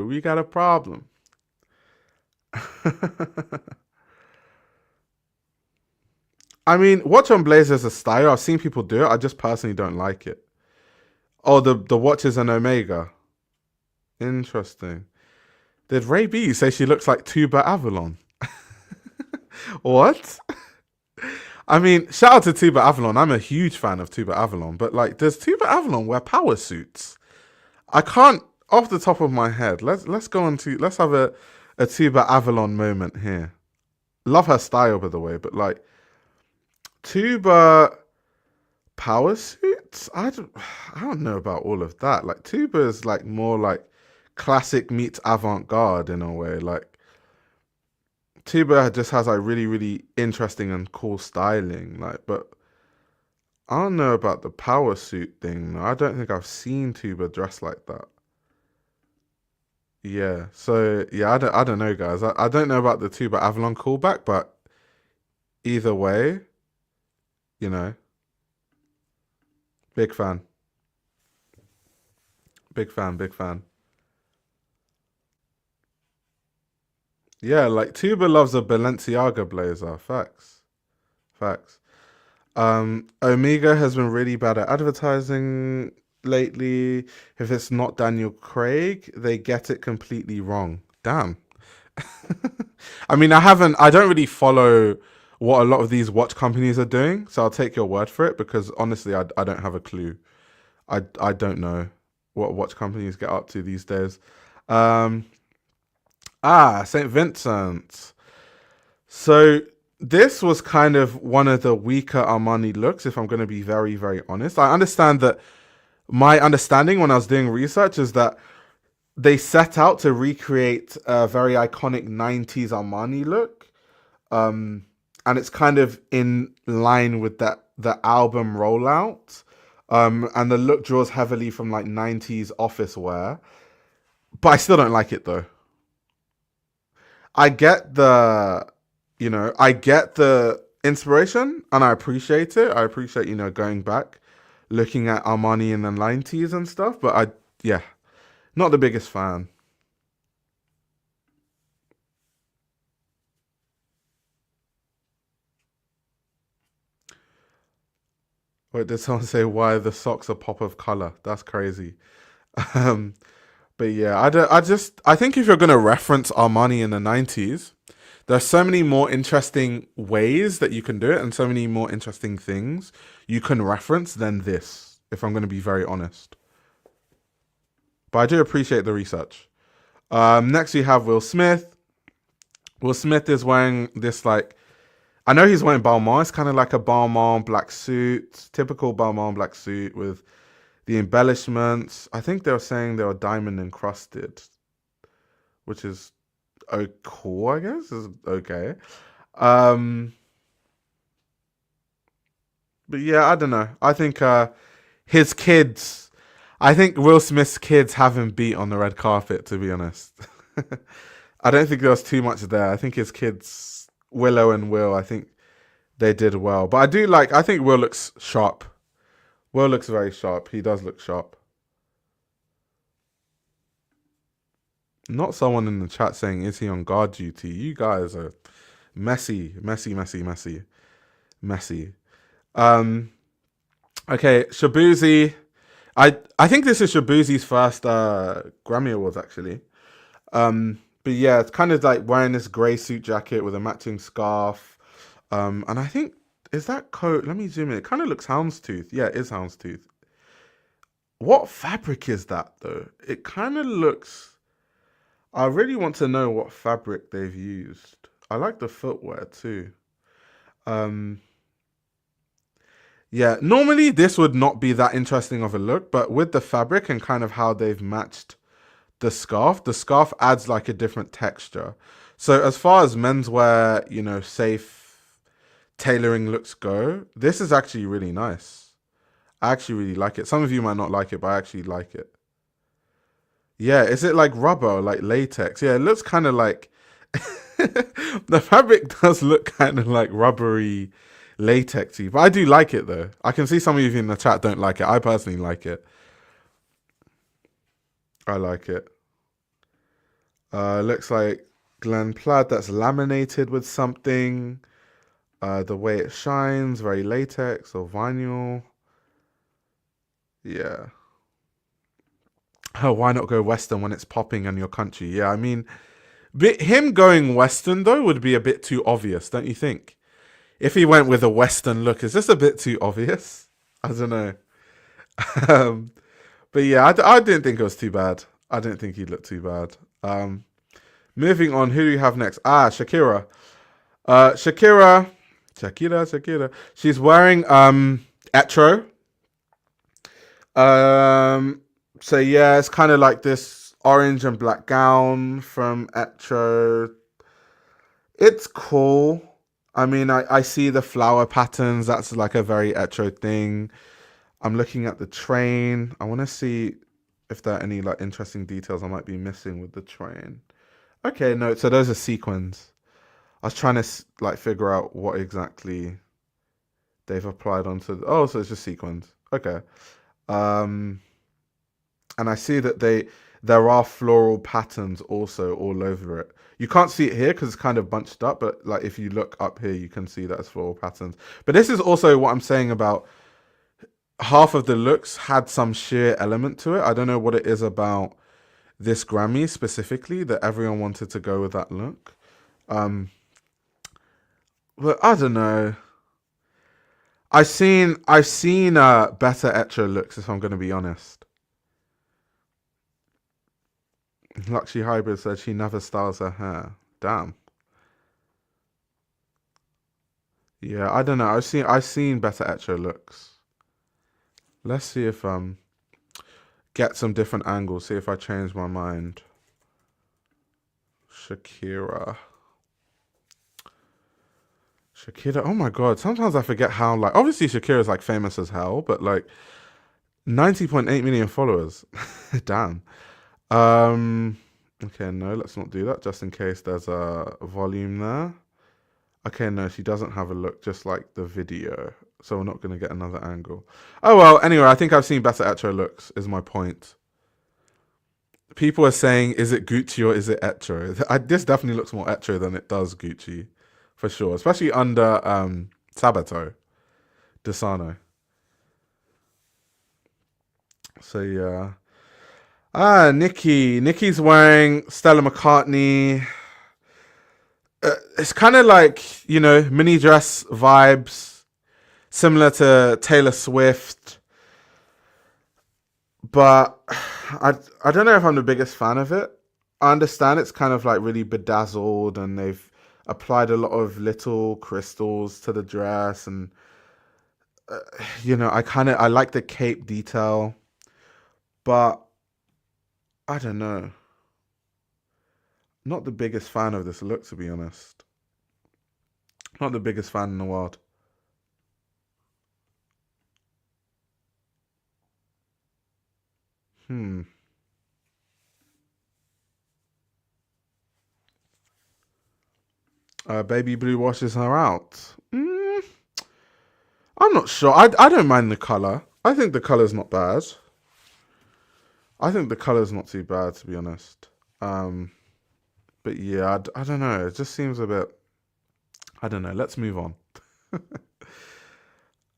we got a problem. I mean, watch on blazer is a style. I've seen people do it. I just personally don't like it. Oh, the watch is an Omega. Interesting. Did Ray B say she looks like Tuba Avalon? What? I mean, shout out to Tuba Avalon. I'm a huge fan of Tuba Avalon, but like, does Tuba Avalon wear power suits? I can't off the top of my head. Let's go on to let's have a Tuba Avalon moment here. Love her style, by the way, but like Tuba power suits? I don't know about all of that. Like tuba is like more like classic meets avant-garde in a way. Like tuba just has like really, really interesting and cool styling. Like, but I don't know about the power suit thing. I don't think I've seen tuba dressed like that. Yeah. So yeah, I don't know, guys. I don't know about the tuba Avalon callback, but either way, you know, big fan. Big fan, big fan. Yeah, like Tuba loves a Balenciaga blazer. Facts. Facts. Omega has been really bad at advertising lately. If it's not Daniel Craig, they get it completely wrong. Damn. I mean, I don't really follow what a lot of these watch companies are doing, so I'll take your word for it because honestly, I don't have a clue. I don't know what watch companies get up to these days. Um, St. Vincent. So this was kind of one of the weaker Armani looks, if I'm going to be very, very honest. I understand that my understanding when I was doing research is that they set out to recreate a very iconic 90s Armani look. And it's kind of in line with the album rollout. And the look draws heavily from like 90s office wear. But I still don't like it though. I get I get the inspiration and I appreciate it. I appreciate, going back, looking at Armani in the 90s and stuff. But yeah, not the biggest fan. Wait, did someone say why the socks are pop of color? That's crazy. Um, but yeah, I think if you're gonna reference Armani in the 90s, there's so many more interesting ways that you can do it and so many more interesting things you can reference than this, if I'm gonna be very honest. But I do appreciate the research. Next we have Will Smith. Will Smith is wearing this like I know he's wearing Balmain. It's kind of like a Balmain black suit, typical Balmain black suit with the embellishments. I think they were saying they were diamond encrusted, which is cool, I guess. Is okay. Um, but yeah, I don't know. I think his kids. I think Will Smith's kids have him beat on the red carpet. To be honest, I don't think there was too much there. I think his kids, Willow and Will. I think they did well. But I do like. I think Will looks sharp. Will looks very sharp. He does look sharp. Not someone in the chat saying, is he on guard duty? You guys are messy, messy, messy, messy, messy. Um, okay, Shabuzi. I think this is Shabuzi's first Grammy Awards actually. But yeah, it's kind of like wearing this grey suit jacket with a matching scarf. And I think is that coat? Let me zoom in. It kind of looks houndstooth. Yeah, it is houndstooth. What fabric is that though? It kind of looks. I really want to know what fabric they've used. I like the footwear too. Um, yeah, normally this would not be that interesting of a look, but with the fabric and kind of how they've matched the scarf adds like a different texture. So as far as menswear, safe tailoring looks go, this is actually really nice. I actually really like it. Some of you might not like it, but I actually like it. Yeah, is it like rubber or like latex? Yeah, it looks kind of like the fabric does look kind of like rubbery, latexy, but I do like it though. I can see some of you in the chat don't like it. I personally like it. I like it. Looks like Glen Plaid that's laminated with something. The way it shines, very latex or vinyl. Yeah. Oh, why not go Western when it's popping in your country? Yeah, I mean, him going Western though would be a bit too obvious, don't you think? If he went with a Western look, is this a bit too obvious? I don't know. um, but yeah, I didn't think it was too bad. I didn't think he looked too bad. Moving on, who do you have next? Shakira. Shakira. She's wearing Etro. Um, so yeah, it's kind of like this orange and black gown from Etro. It's cool. I mean, I see the flower patterns. That's like a very Etro thing. I'm looking at the train. I want to see if there are any like interesting details I might be missing with the train. Okay, no, so those are sequins. I was trying to like figure out what exactly they've applied onto. So it's just sequins. Okay. Um, and I see that there are floral patterns also all over it. You can't see it here because it's kind of bunched up, but like if you look up here, you can see that it's floral patterns. But this is also what I'm saying about half of the looks had some sheer element to it. I don't know what it is about this Grammy specifically that everyone wanted to go with that look. But I don't know. I've seen better etro looks, if I'm going to be honest. Luxury Hybrid said she never styles her hair. Damn. Yeah, I don't know. I've seen better etro looks. Let's see if get some different angles. See if I change my mind. Shakira. Oh my god. Sometimes I forget how like obviously Shakira's like famous as hell, but like 90.8 million followers. Damn. Okay, no, let's not do that just in case there's a volume there. Okay, no, she doesn't have a look just like the video. So we're not going to get another angle. Oh, well, anyway, I think I've seen better etro looks, is my point. People are saying, is it Gucci or is it etro? This definitely looks more etro than it does Gucci, for sure. Especially under Sabato, Desano. So, yeah. Nikki's wearing Stella McCartney. It's kind of like, mini dress vibes, similar to Taylor Swift. But I don't know if I'm the biggest fan of it. I understand it's kind of like really bedazzled and they've applied a lot of little crystals to the dress. And, I like the cape detail. But I don't know. Not the biggest fan of this look, to be honest. Not the biggest fan in the world. Baby Blue washes her out. I'm not sure. I don't mind the color. I think the color's not bad. I think the color's not too bad, to be honest. But yeah, I don't know. It just seems a bit. I don't know. Let's move on.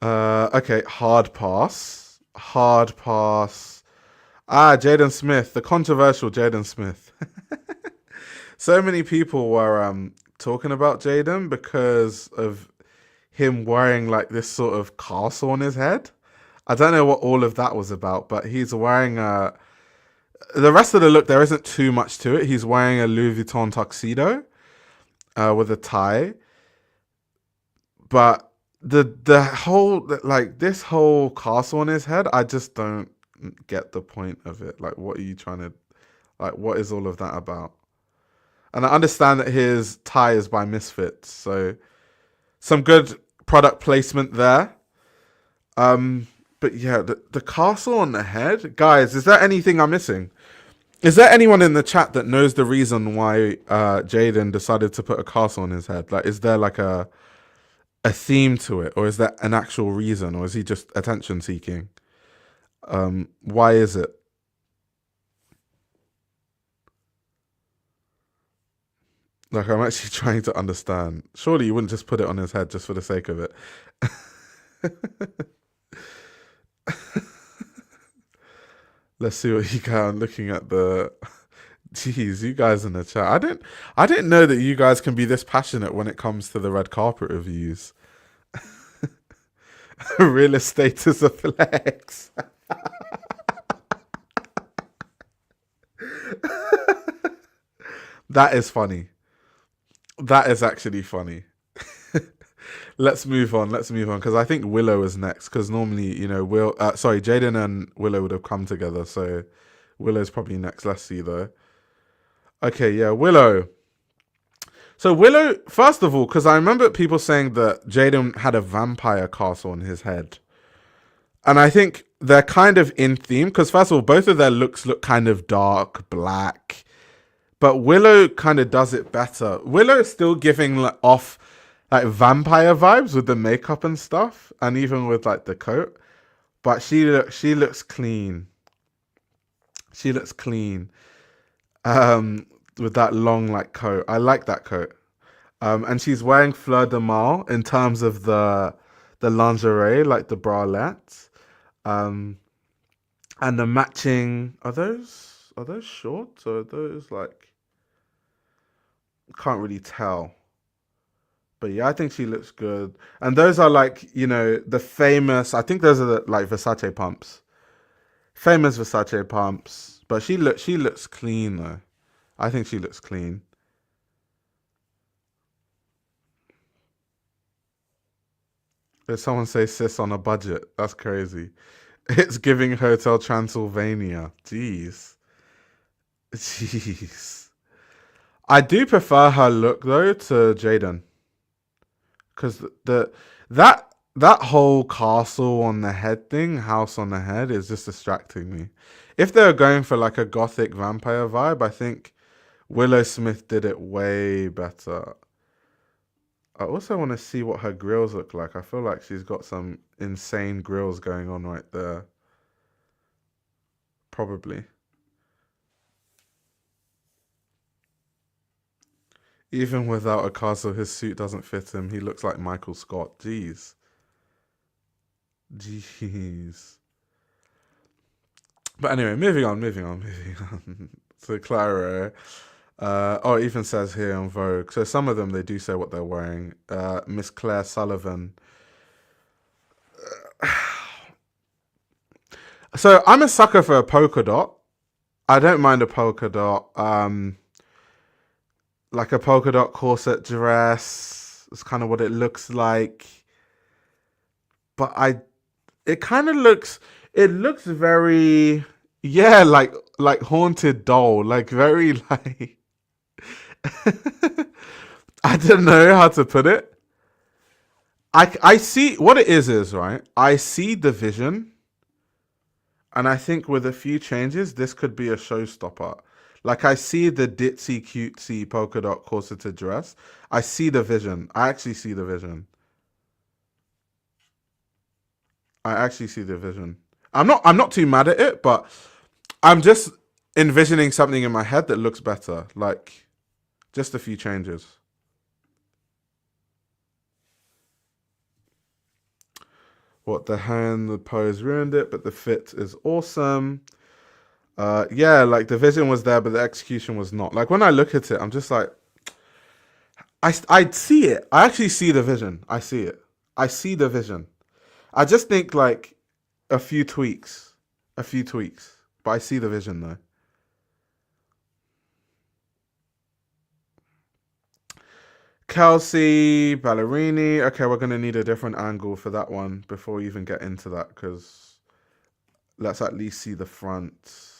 Okay, hard pass. Hard pass. Jaden Smith, the controversial Jaden Smith. So many people were talking about Jaden because of him wearing like this sort of castle on his head. I don't know what all of that was about, but he's wearing the rest of the look, there isn't too much to it. He's wearing a Louis Vuitton tuxedo with a tie. But the whole, like, this whole castle on his head, I just don't get the point of it. Like, what are you trying to, like, what is all of that about? And I understand that his tie is by Misfits, so some good product placement there. But yeah, the castle on the head, guys, is there anything I'm missing? Is there anyone in the chat that knows the reason why Jaden decided to put a castle on his head? Like, is there like a theme to it, or is there an actual reason, or is he just attention seeking? Why is it? Like, I'm actually trying to understand. Surely you wouldn't just put it on his head just for the sake of it. Let's see what you got. I'm looking at the. Jeez, you guys in the chat. I didn't know that you guys can be this passionate when it comes to the red carpet reviews. Real estate is a flex. That is funny. That is actually funny. Let's move on because I think Willow is next, because normally, Jaden and Willow would have come together, so Willow's probably next. Let's see though. Okay, yeah, Willow. So Willow, first of all, because I remember people saying that Jaden had a vampire castle on his head, and I think they're kind of in theme, because first of all, both of their looks look kind of dark black, but Willow kind of does it better. Willow is still giving off like vampire vibes with the makeup and stuff, and even with like the coat, but she looks clean. She looks clean. With that long like coat. I like that coat. And she's wearing fleur de mal in terms of the lingerie, like the bralette. Um, and the matching are those shorts or are those like can't really tell. But yeah, I think she looks good. And those are like, the famous I think those are the like Versace pumps. Famous Versace pumps. But she looks clean though. I think she looks clean. Did someone say sis on a budget? That's crazy. It's giving Hotel Transylvania. Jeez. Jeez. I do prefer her look though to Jaden. Because that whole castle on the head thing, house on the head, is just distracting me. If they were going for like a gothic vampire vibe, I think Willow Smith did it way better. I also want to see what her grills look like. I feel like she's got some insane grills going on right there. Probably. Even without a castle, his suit doesn't fit him. He looks like Michael Scott. Jeez. Jeez. But anyway, moving on. So Clara. It even says here on Vogue. So some of them, they do say what they're wearing. Miss Claire Sullivan. So I'm a sucker for a polka dot. I don't mind a polka dot. Like a polka dot corset dress. It's kind of what it looks like. But it kind of it looks very, yeah, like haunted doll, like very like, I don't know how to put it. I see what it is right. I see the vision, and I think with a few changes, this could be a showstopper. Like I see the ditzy cutesy polka dot corseted dress. I see the vision. I actually see the vision. I actually see the vision. I'm not too mad at it, but I'm just envisioning something in my head that looks better. Like just a few changes. What the hand, the pose ruined it, but the fit is awesome. Yeah, like the vision was there, but the execution was not. Like when I look at it, I'm just like, I see it. I actually see the vision. I see it. I see the vision. I just think like a few tweaks, a few tweaks. But I see the vision though. Kelsey Ballerini. Okay, we're gonna need a different angle for that one before we even get into that because let's at least see the front.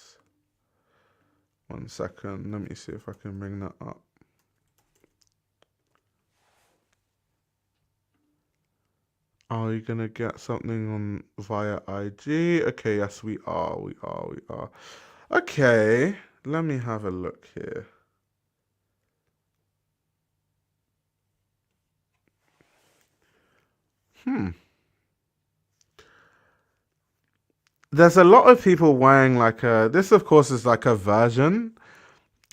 1 second. Let me see if I can bring that up. Are you gonna get something on via IG? Okay, yes, we are. We are. We are. Okay, let me have a look here. There's a lot of people wearing like a. This, of course, is like a version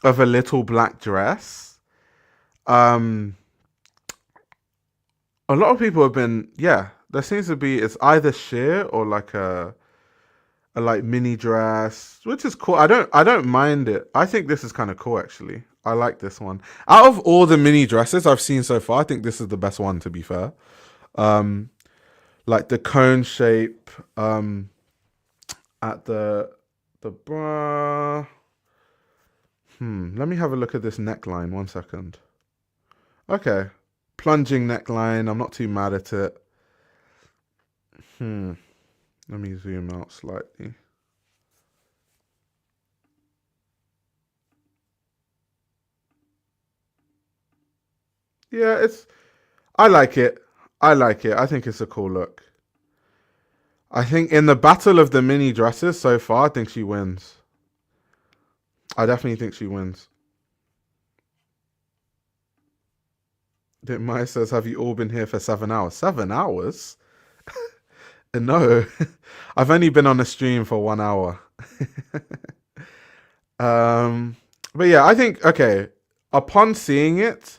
of a little black dress. Um, a lot of people have been. Yeah, there seems to be. It's either sheer or like a like mini dress, which is cool. I don't mind it. I think this is kind of cool actually. I like this one. Out of all the mini dresses I've seen so far, I think this is the best one to be fair. Um, like the cone shape at the bra. Let me have a look at this neckline. 1 second. Okay, plunging neckline. I'm not too mad at it. Hmm. Let me zoom out slightly. Yeah, it's. I like it. I like it. I think it's a cool look. I think in the battle of the mini dresses so far, I think she wins. I definitely think she wins. Dick Maya says, "Have you all been here for 7 hours?" 7 hours? No, I've only been on a stream for 1 hour. Um, but yeah, I think okay. Upon seeing it,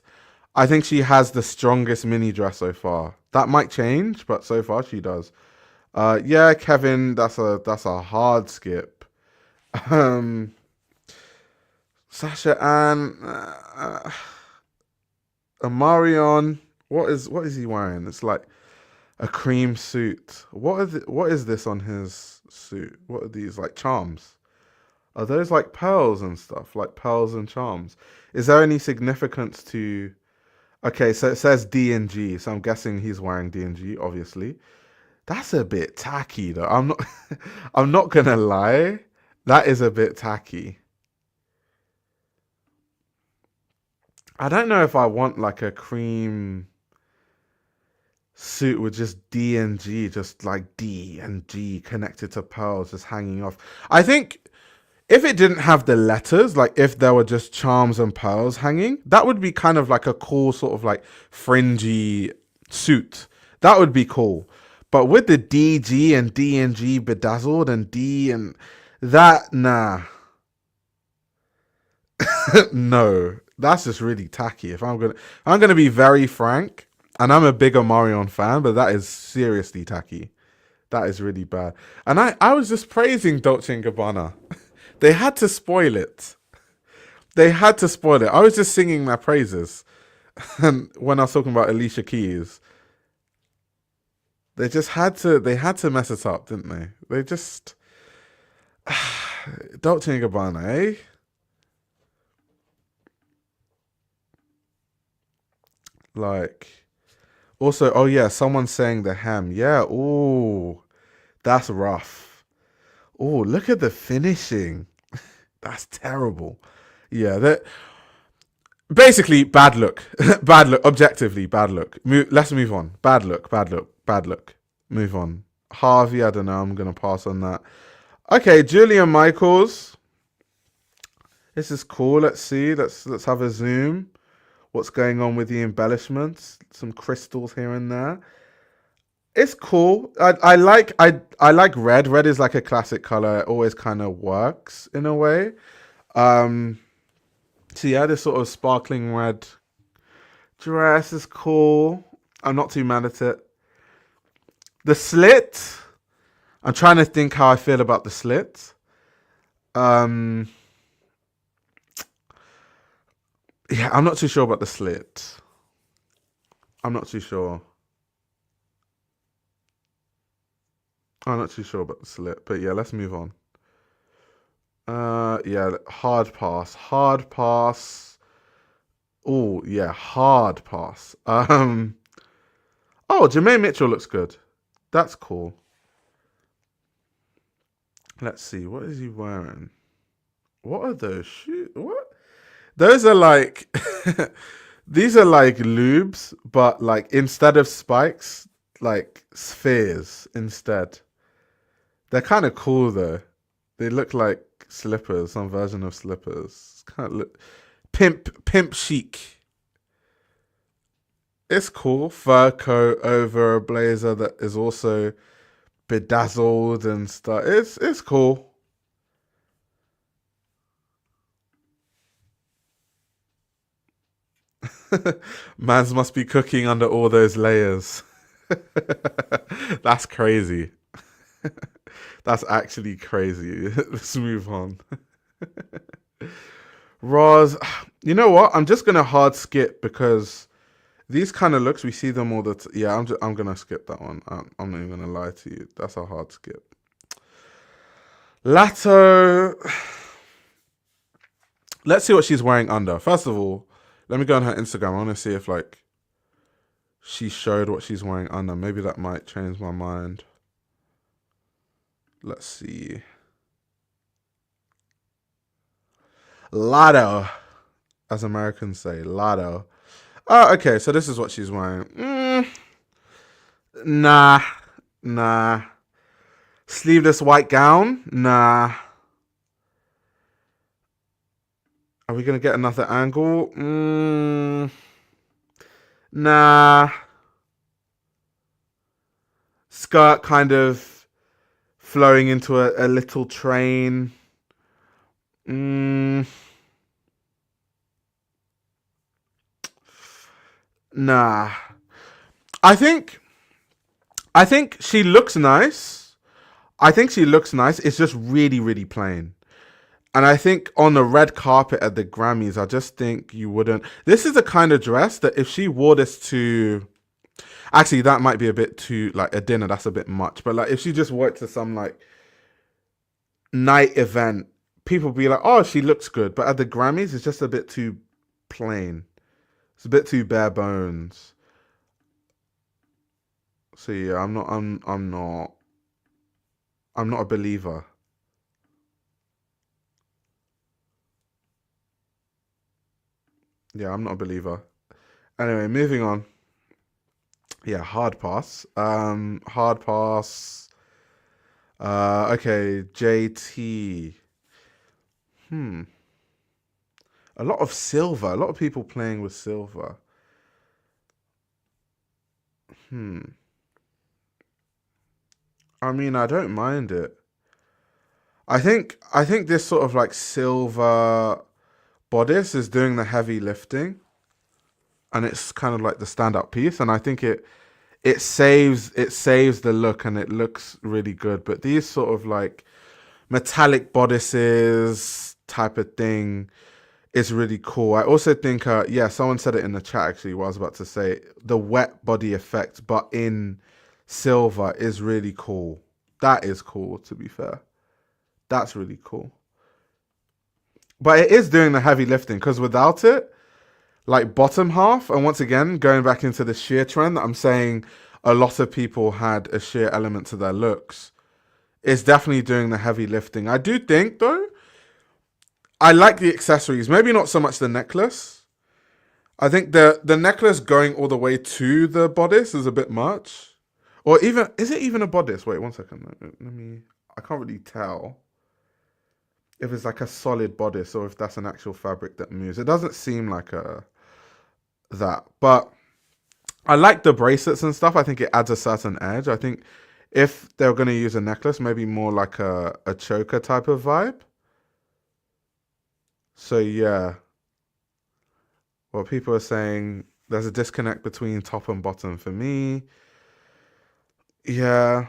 I think she has the strongest mini dress so far. That might change, but so far she does. Yeah, Kevin, that's a hard skip. Um, Sasha Ann, Amarion, what is he wearing? It's like a cream suit. What is this on his suit? What are these like charms? Are those like pearls and stuff? Like pearls and charms? Is there any significance to? Okay, so it says D and G, so I'm guessing he's wearing D and G, obviously. That's a bit tacky though. I'm not I'm not gonna lie. That is a bit tacky. I don't know if I want like a cream suit with just D and G, just like D and G connected to pearls just hanging off. I think if it didn't have the letters, like if there were just charms and pearls hanging, that would be kind of like a cool sort of like fringy suit. That would be cool. But with the DG and D and G bedazzled and D and that, nah, no, that's just really tacky. I'm gonna be very frank, and I'm a bigger Marion fan, but that is seriously tacky. That is really bad. And I was just praising Dolce and Gabbana. They had to spoil it. They had to spoil it. I was just singing my praises. And when I was talking about Alicia Keys, they had to mess it up, didn't they? They just Dolce and Gabbana, eh? Like also, oh yeah, someone's saying the hem. Yeah, ooh, that's rough. Oh, look at the finishing. That's terrible. Yeah, that basically bad look. Bad look. Objectively bad look. Let's move on. Bad look. Bad look. Bad look. Move on. Harvey, I don't know. I'm gonna pass on that. Okay, Julian Michaels. This is cool. Let's see. Let's have a zoom. What's going on with the embellishments? Some crystals here and there. It's cool. I like red. Red is like a classic color. It always kind of works in a way. Um, so yeah, this sort of sparkling red dress is cool. I'm not too mad at it. The slit. I'm trying to think how I feel about the slit. Um, yeah, I'm not too sure about the slit. I'm not too sure. I'm not too sure about the slit, but yeah, let's move on. Yeah, hard pass, hard pass. Oh, yeah, hard pass. Oh, Jermaine Mitchell looks good. That's cool. Let's see, what is he wearing? What are those shoes? What? Those are like, these are like lubes, but like instead of spikes, like spheres instead. They're kind of cool though. They look like slippers, some version of slippers. Kind of look pimp chic. It's cool. Fur coat over a blazer that is also bedazzled and stuff. It's cool. Mans must be cooking under all those layers. That's crazy. That's actually crazy. Let's move on. Roz, you know what? I'm just gonna hard skip because these kind of looks we see them all yeah, I'm gonna skip that one. I'm not even gonna lie to you. That's a hard skip. Lato. Let's see what she's wearing under. First of all, let me go on her Instagram. I want to see if like she showed what she's wearing under. Maybe that might change my mind. Let's see. Lotto, as Americans say, Lotto. Oh, okay. So this is what she's wearing. Nah, nah. Sleeveless white gown. Nah. Are we gonna get another angle? Nah. Skirt kind of flowing into a little train. Mm, nah. I think I think she looks nice. I think she looks nice. It's just really, really plain. And I think on the red carpet at the Grammys, I just think you wouldn't. This is the kind of dress that if she wore this to, actually, that might be a bit too like a dinner. That's a bit much. But like if she just wore it to some like night event, people be like, "Oh, she looks good." But at the Grammys, it's just a bit too plain. It's a bit too bare bones. So yeah, I'm not a believer. Yeah, I'm not a believer. Anyway, moving on. Yeah, hard pass. Hard pass. Okay, JT. Hmm. A lot of silver. A lot of people playing with silver. Hmm. I mean, I don't mind it. I think this sort of like silver bodice is doing the heavy lifting, and it's kind of like the stand-up piece, and I think it saves the look, and it looks really good. But these sort of like metallic bodices type of thing is really cool. I also think, yeah, someone said it in the chat actually. What I was about to say, the wet body effect, but in silver, is really cool. That is cool. To be fair, that's really cool. But it is doing the heavy lifting because without it, like bottom half, and once again going back into the sheer trend that I'm saying, a lot of people had a sheer element to their looks. It's definitely doing the heavy lifting. I do think though, I like the accessories. Maybe not so much the necklace. I think the necklace going all the way to the bodice is a bit much. Or even is it even a bodice? Wait, one second. Let me. I can't really tell if it's like a solid bodice or if that's an actual fabric that moves. It doesn't seem like a that, but I like the bracelets and stuff. I think it adds a certain edge. I think if they're going to use a necklace, maybe more like a choker type of vibe. So yeah, what people are saying, there's a disconnect between top and bottom for me. Yeah,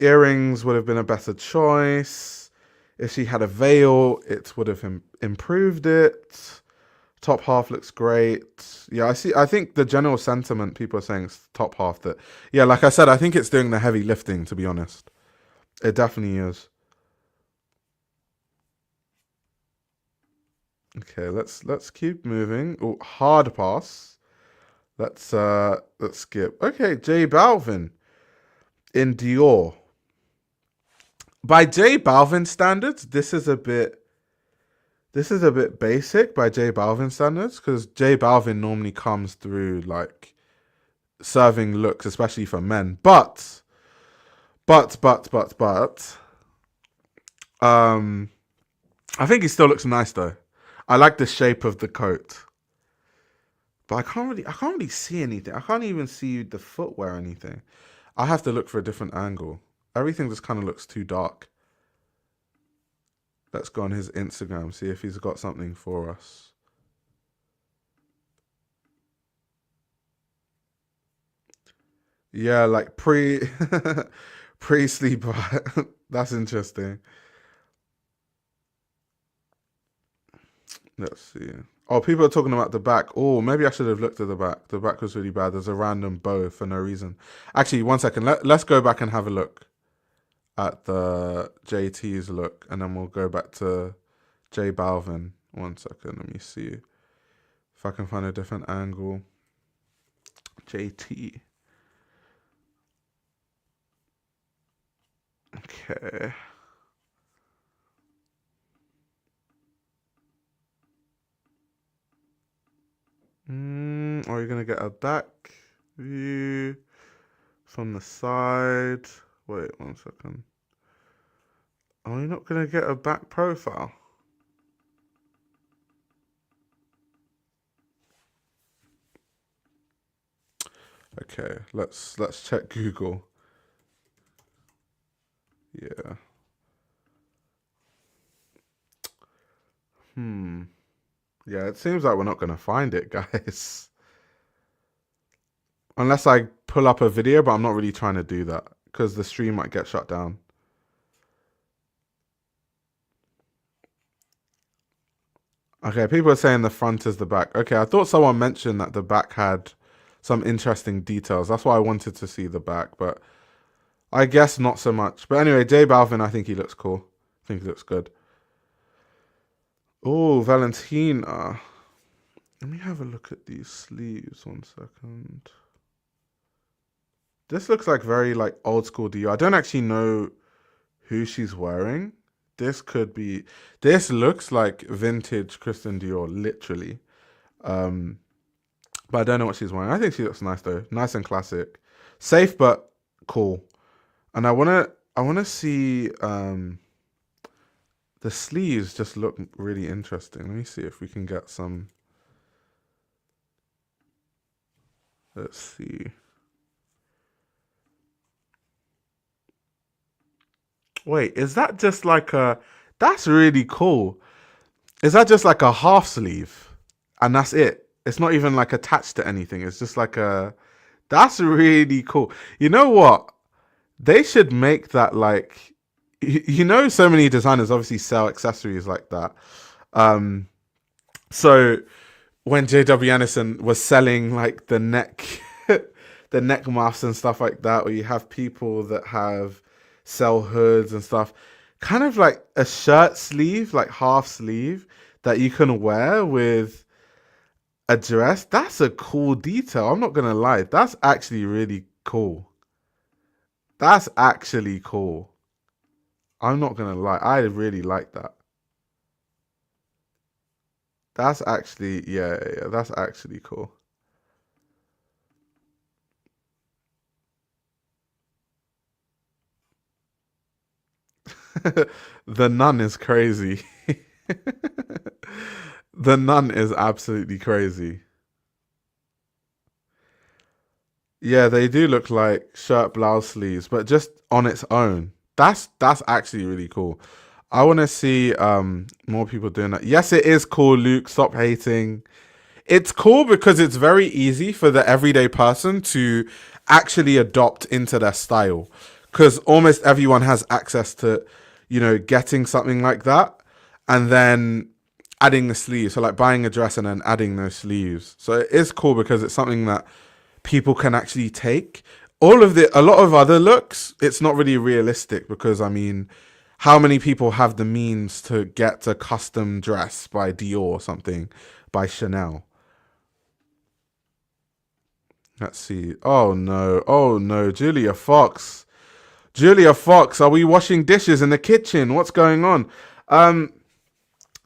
earrings would have been a better choice. If she had a veil, it would have improved it. Top half looks great. Yeah, I see. I think the general sentiment people are saying is top half that. Yeah, like I said, I think it's doing the heavy lifting. To be honest, it definitely is. Okay, let's keep moving. Oh, hard pass. Let's skip. Okay, J Balvin in Dior. By J Balvin standards, this is a bit basic by J Balvin standards because J Balvin normally comes through like serving looks, especially for men. But, um, I think he still looks nice though. I like the shape of the coat, but I can't really see anything. I can't even see the footwear or anything. I have to look for a different angle. Everything just kind of looks too dark. Let's go on his Instagram, see if he's got something for us. Yeah, like pre sleeper. That's interesting. Let's see. Oh, people are talking about the back. Oh, maybe I should have looked at the back. The back was really bad. There's a random bow for no reason. Actually, one second. Let's go back and have a look at the JT's look, and then we'll go back to J Balvin. One second. Let me see if I can find a different angle. JT. Okay. Are you gonna get a back view from the side? Wait one second. Are you not gonna get a back profile? Okay, let's check Google. Yeah. Hmm. Yeah, it seems like we're not gonna find it, guys. Unless I pull up a video, but I'm not really trying to do that because the stream might get shut down. Okay, people are saying the front is the back. Okay, I thought someone mentioned that the back had some interesting details. That's why I wanted to see the back, but I guess not so much. But anyway, J Balvin, I think he looks cool. I think he looks good. Oh, Valentina. Let me have a look at these sleeves. 1 second. This looks like very like old school Dior. I don't actually know who she's wearing. This could be. This looks like vintage Christian Dior, literally. Um, but I don't know what she's wearing. I think she looks nice though, nice and classic, safe but cool. And I wanna see. The sleeves just look really interesting. Let me see if we can get some. Let's see. Wait, is that just like a? That's really cool. Is that just like a half sleeve, and that's it? It's not even like attached to anything. It's just like a. That's really cool. You know what? They should make that like. So many designers obviously sell accessories like that. Um, so when JW Anderson was selling like the neck, the neck muffs and stuff like that, or you have people that have sell hoods and stuff, kind of like a shirt sleeve, like half sleeve that you can wear with a dress. That's a cool detail. I'm not gonna lie. That's actually really cool. That's actually cool. I'm not gonna lie. I really like that. That's actually yeah. That's actually cool. The nun is crazy. The nun is absolutely crazy. Yeah, they do look like shirt blouse sleeves, but just on its own. That's actually really cool. I want to see more people doing that. Yes, it is cool, Luke. Stop hating. It's cool because it's very easy for the everyday person to actually adopt into their style because almost everyone has access to, getting something like that and then adding the sleeves. So like buying a dress and then adding those sleeves. So it is cool because it's something that people can actually take. A lot of other looks, it's not really realistic because I mean, how many people have the means to get a custom dress by Dior or something, by Chanel? Let's see. Oh no. Oh no. Julia Fox. Julia Fox, are we washing dishes in the kitchen? What's going on? Um,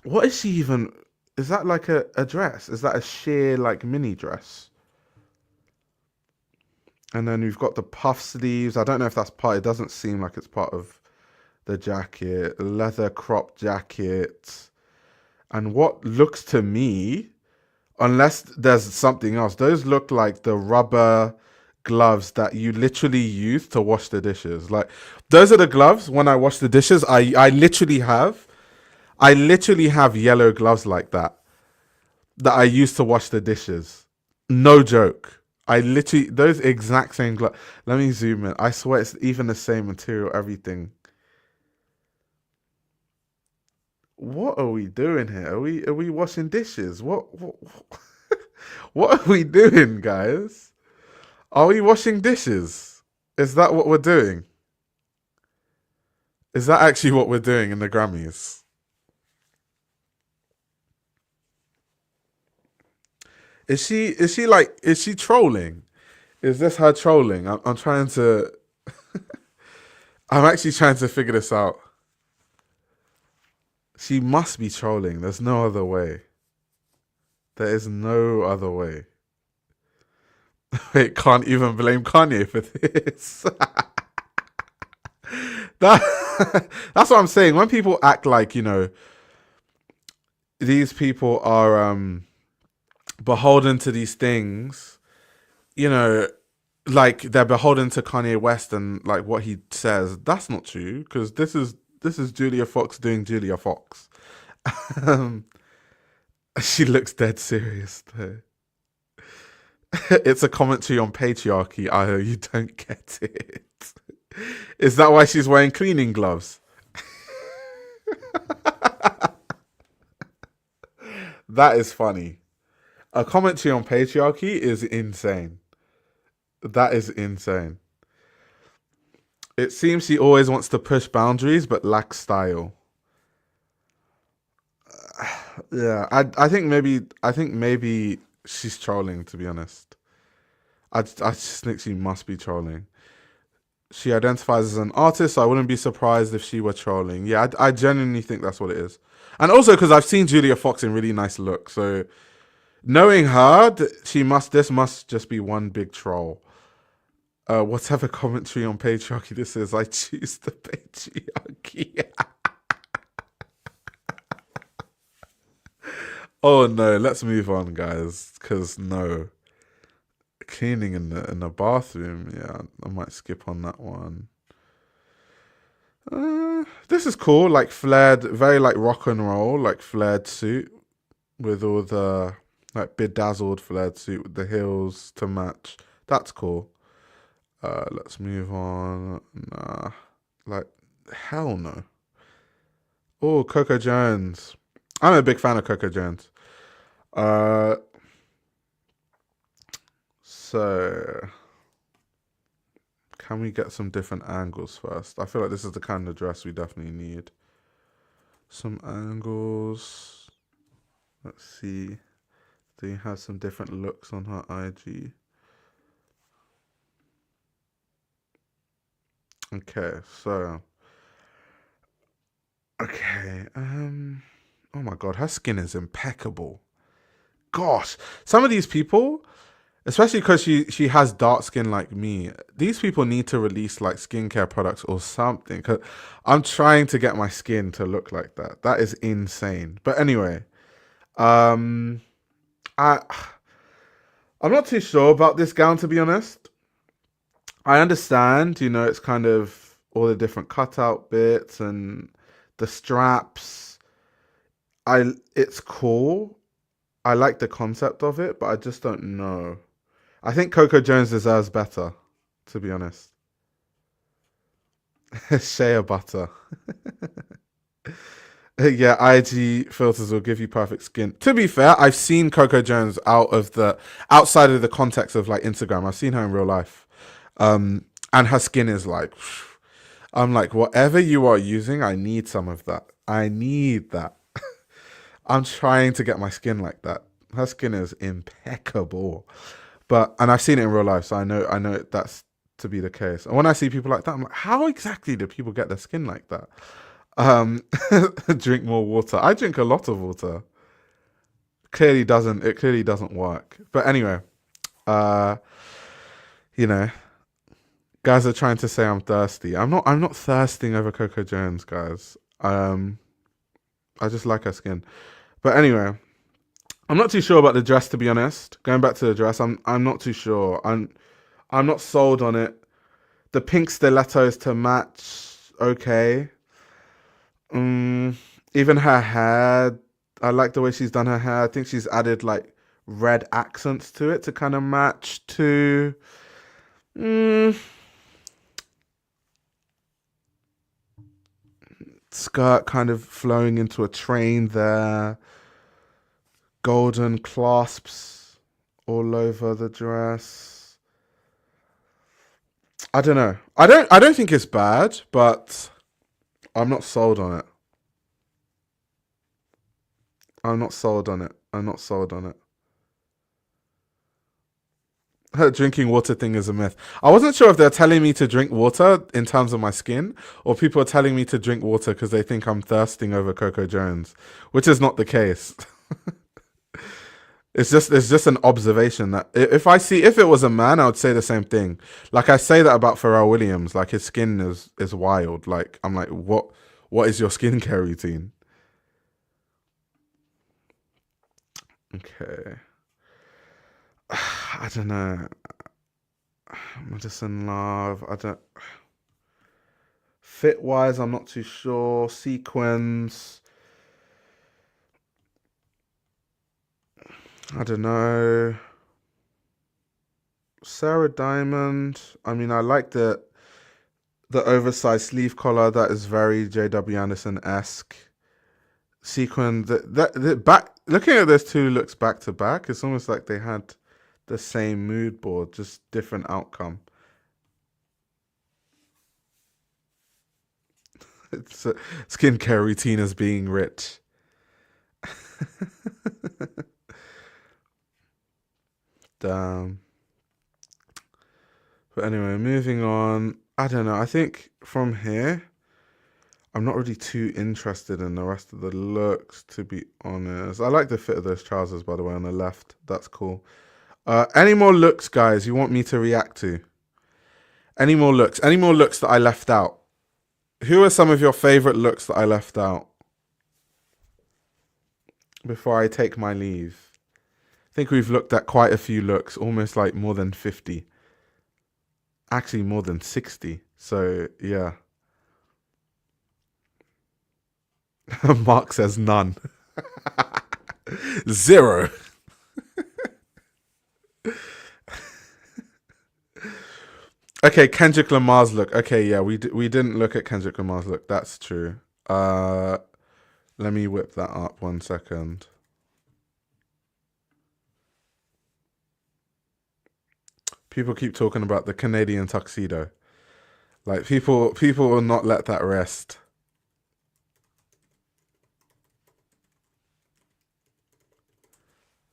what is she even? Is that like a dress? Is that a sheer like mini dress? And then we've got the puff sleeves. I don't know if that's part. It doesn't seem like it's part of the jacket. Leather crop jacket. And what looks to me, unless there's something else, those look like the rubber gloves that you literally use to wash the dishes. Like those are the gloves when I wash the dishes. I literally have yellow gloves like that I use to wash the dishes. No joke. I literally those exact same gloves. Let me zoom in. I swear it's even the same material, everything. What are we doing here? Are we washing dishes? What are we doing, guys? Are we washing dishes? Is that what we're doing? Is that actually what we're doing in the Grammys? Is she trolling? Is this her trolling? I'm trying to I'm actually trying to figure this out. She must be trolling. There's no other way. There is no other way. Wait, can't even blame Kanye for this. That's what I'm saying. When people act like, these people are beholden to these things, you know, like they're beholden to Kanye West and like what he says. That's not true because this is Julia Fox doing Julia Fox, Um, she looks dead serious though. It's a commentary on patriarchy. I you don't get it. Is that why she's wearing cleaning gloves? That is funny. A commentary on patriarchy is insane. That is insane. It seems she always wants to push boundaries but lacks style. Yeah, I think maybe she's trolling. To be honest, I just think she must be trolling. She identifies as an artist, so I wouldn't be surprised if she were trolling. Yeah, I genuinely think that's what it is. And also because I've seen Julia Fox in really nice looks, so knowing her, this must just be one big troll. Whatever commentary on patriarchy this is, I choose the patriarchy. Oh no, let's move on, guys. Because no, cleaning in the bathroom. Yeah, I might skip on that one. This is cool, like flared, very like rock and roll, like flared suit with all the like bedazzled flared suit with the heels to match. That's cool. Let's move on. Nah, like hell no. Oh, Coco Jones. I'm a big fan of Coco Jones. Uh, so can we get some different angles first? I feel like this is the kind of dress we definitely need. Some angles. Let's see. Do you have some different looks on her IG? Okay, so okay. Oh my god, her skin is impeccable. Gosh, some of these people, especially because she has dark skin like me, these people need to release like skincare products or something. Cause I'm trying to get my skin to look like that. That is insane. But anyway, um, I I'm not too sure about this gown to be honest. I understand, it's kind of all the different cutout bits and the straps. It's cool. I like the concept of it, but I just don't know. I think Coco Jones deserves better, to be honest. Shea butter. Yeah, IG filters will give you perfect skin. To be fair, I've seen Coco Jones outside of the context of like Instagram. I've seen her in real life. And her skin is like I'm like, whatever you are using, I need some of that. I need that. I'm trying to get my skin like that. Her skin is impeccable. And I've seen it in real life, so I know that's to be the case. And when I see people like that, I'm like, how exactly do people get their skin like that? Um, drink more water. I drink a lot of water. It clearly doesn't work. But anyway, uh, you know, guys are trying to say I'm thirsty. I'm not thirsting over Coco Jones, guys. I just like her skin. But anyway, I'm not too sure about the dress to be honest. Going back to the dress, I'm not too sure. I'm not sold on it. The pink stilettos to match, okay. Mm, even her hair, I like the way she's done her hair. I think she's added like red accents to it to kind of match to. Mm, skirt kind of flowing into a train there. Golden clasps all over the dress. I don't know. I don't think it's bad, but I'm not sold on it. I'm not sold on it. I'm not sold on it. Her drinking water thing is a myth. I wasn't sure if they're telling me to drink water in terms of my skin, or people are telling me to drink water because they think I'm thirsting over Coco Jones, which is not the case. It's just an observation that if it was a man, I would say the same thing. Like I say that about Pharrell Williams, like his skin is wild. Like I'm like, what is your skincare routine? Okay, I don't know. Medicine Love. I don't fit wise. I'm not too sure. Sequins. I don't know. Sarah Diamond. I mean, I like the oversized sleeve collar. That is very J.W. Anderson-esque. Sequin. The back. Looking at those two looks back to back. It's almost like they had the same mood board, just different outcome. It's skincare routine as being rich. Damn. But anyway, moving on. I don't know. I think from here, I'm not really too interested in the rest of the looks, to be honest. I like the fit of those trousers, by the way, on the left. That's cool. Any more looks, guys, you want me to react to? Any more looks? Any more looks that I left out? Who are some of your favorite looks that I left out? Before I take my leave. I think we've looked at quite a few looks, almost like more than 50. Actually, more than 60. So, yeah. Mark says none. 0. Okay, Kendrick Lamar's look. Okay, yeah, we didn't look at Kendrick Lamar's look. That's true. Let me whip that up 1 second. People keep talking about the Canadian tuxedo. Like, people will not let that rest.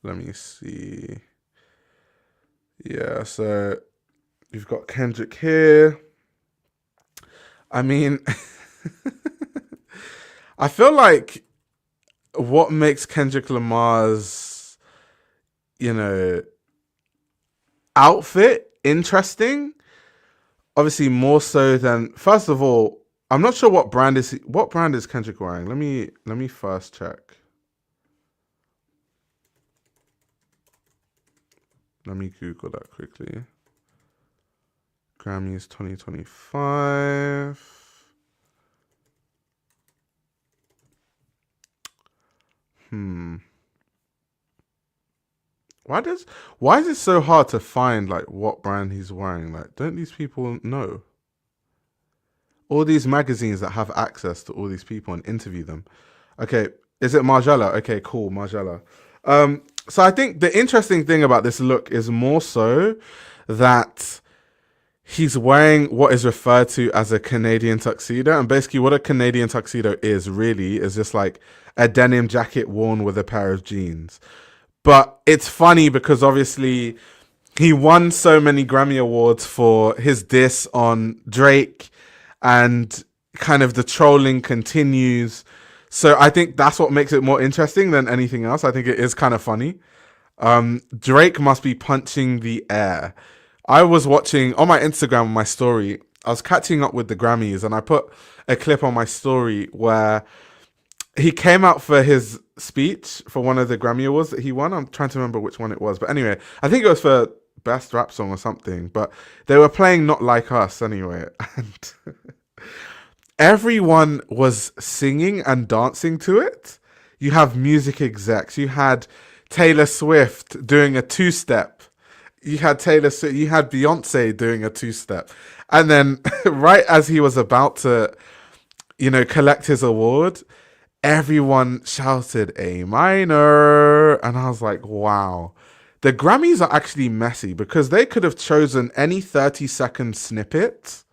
Let me see. Yeah, so you've got Kendrick here. I mean, I feel like what makes Kendrick Lamar's, outfit interesting, obviously more so than, first of all, I'm not sure what brand is Kendrick wearing. Let me first check. Let me Google that quickly. Grammys 2025. Why is it so hard to find like what brand he's wearing? Like, don't these people know? All these magazines that have access to all these people and interview them. Okay, is it Margiela? Okay, cool, Margiela. So I think the interesting thing about this look is more so that he's wearing what is referred to as a Canadian tuxedo. And basically what a Canadian tuxedo is really is just like a denim jacket worn with a pair of jeans. But it's funny because obviously he won so many Grammy Awards for his diss on Drake, and kind of the trolling continues. So I think that's what makes it more interesting than anything else. I think it is kind of funny. Drake must be punching the air. I was watching on my Instagram, on my story, I was catching up with the Grammys, and I put a clip on my story where he came out for his speech for one of the Grammy Awards that he won. I'm trying to remember which one it was. But anyway, I think it was for Best Rap Song or something. But they were playing Not Like Us anyway. And everyone was singing and dancing to it. You have music execs. You had Taylor Swift doing a two-step. You had Beyonce doing a two-step. And then right as he was about to, collect his award, everyone shouted A minor. And I was like, wow. The Grammys are actually messy because they could have chosen any 30-second snippet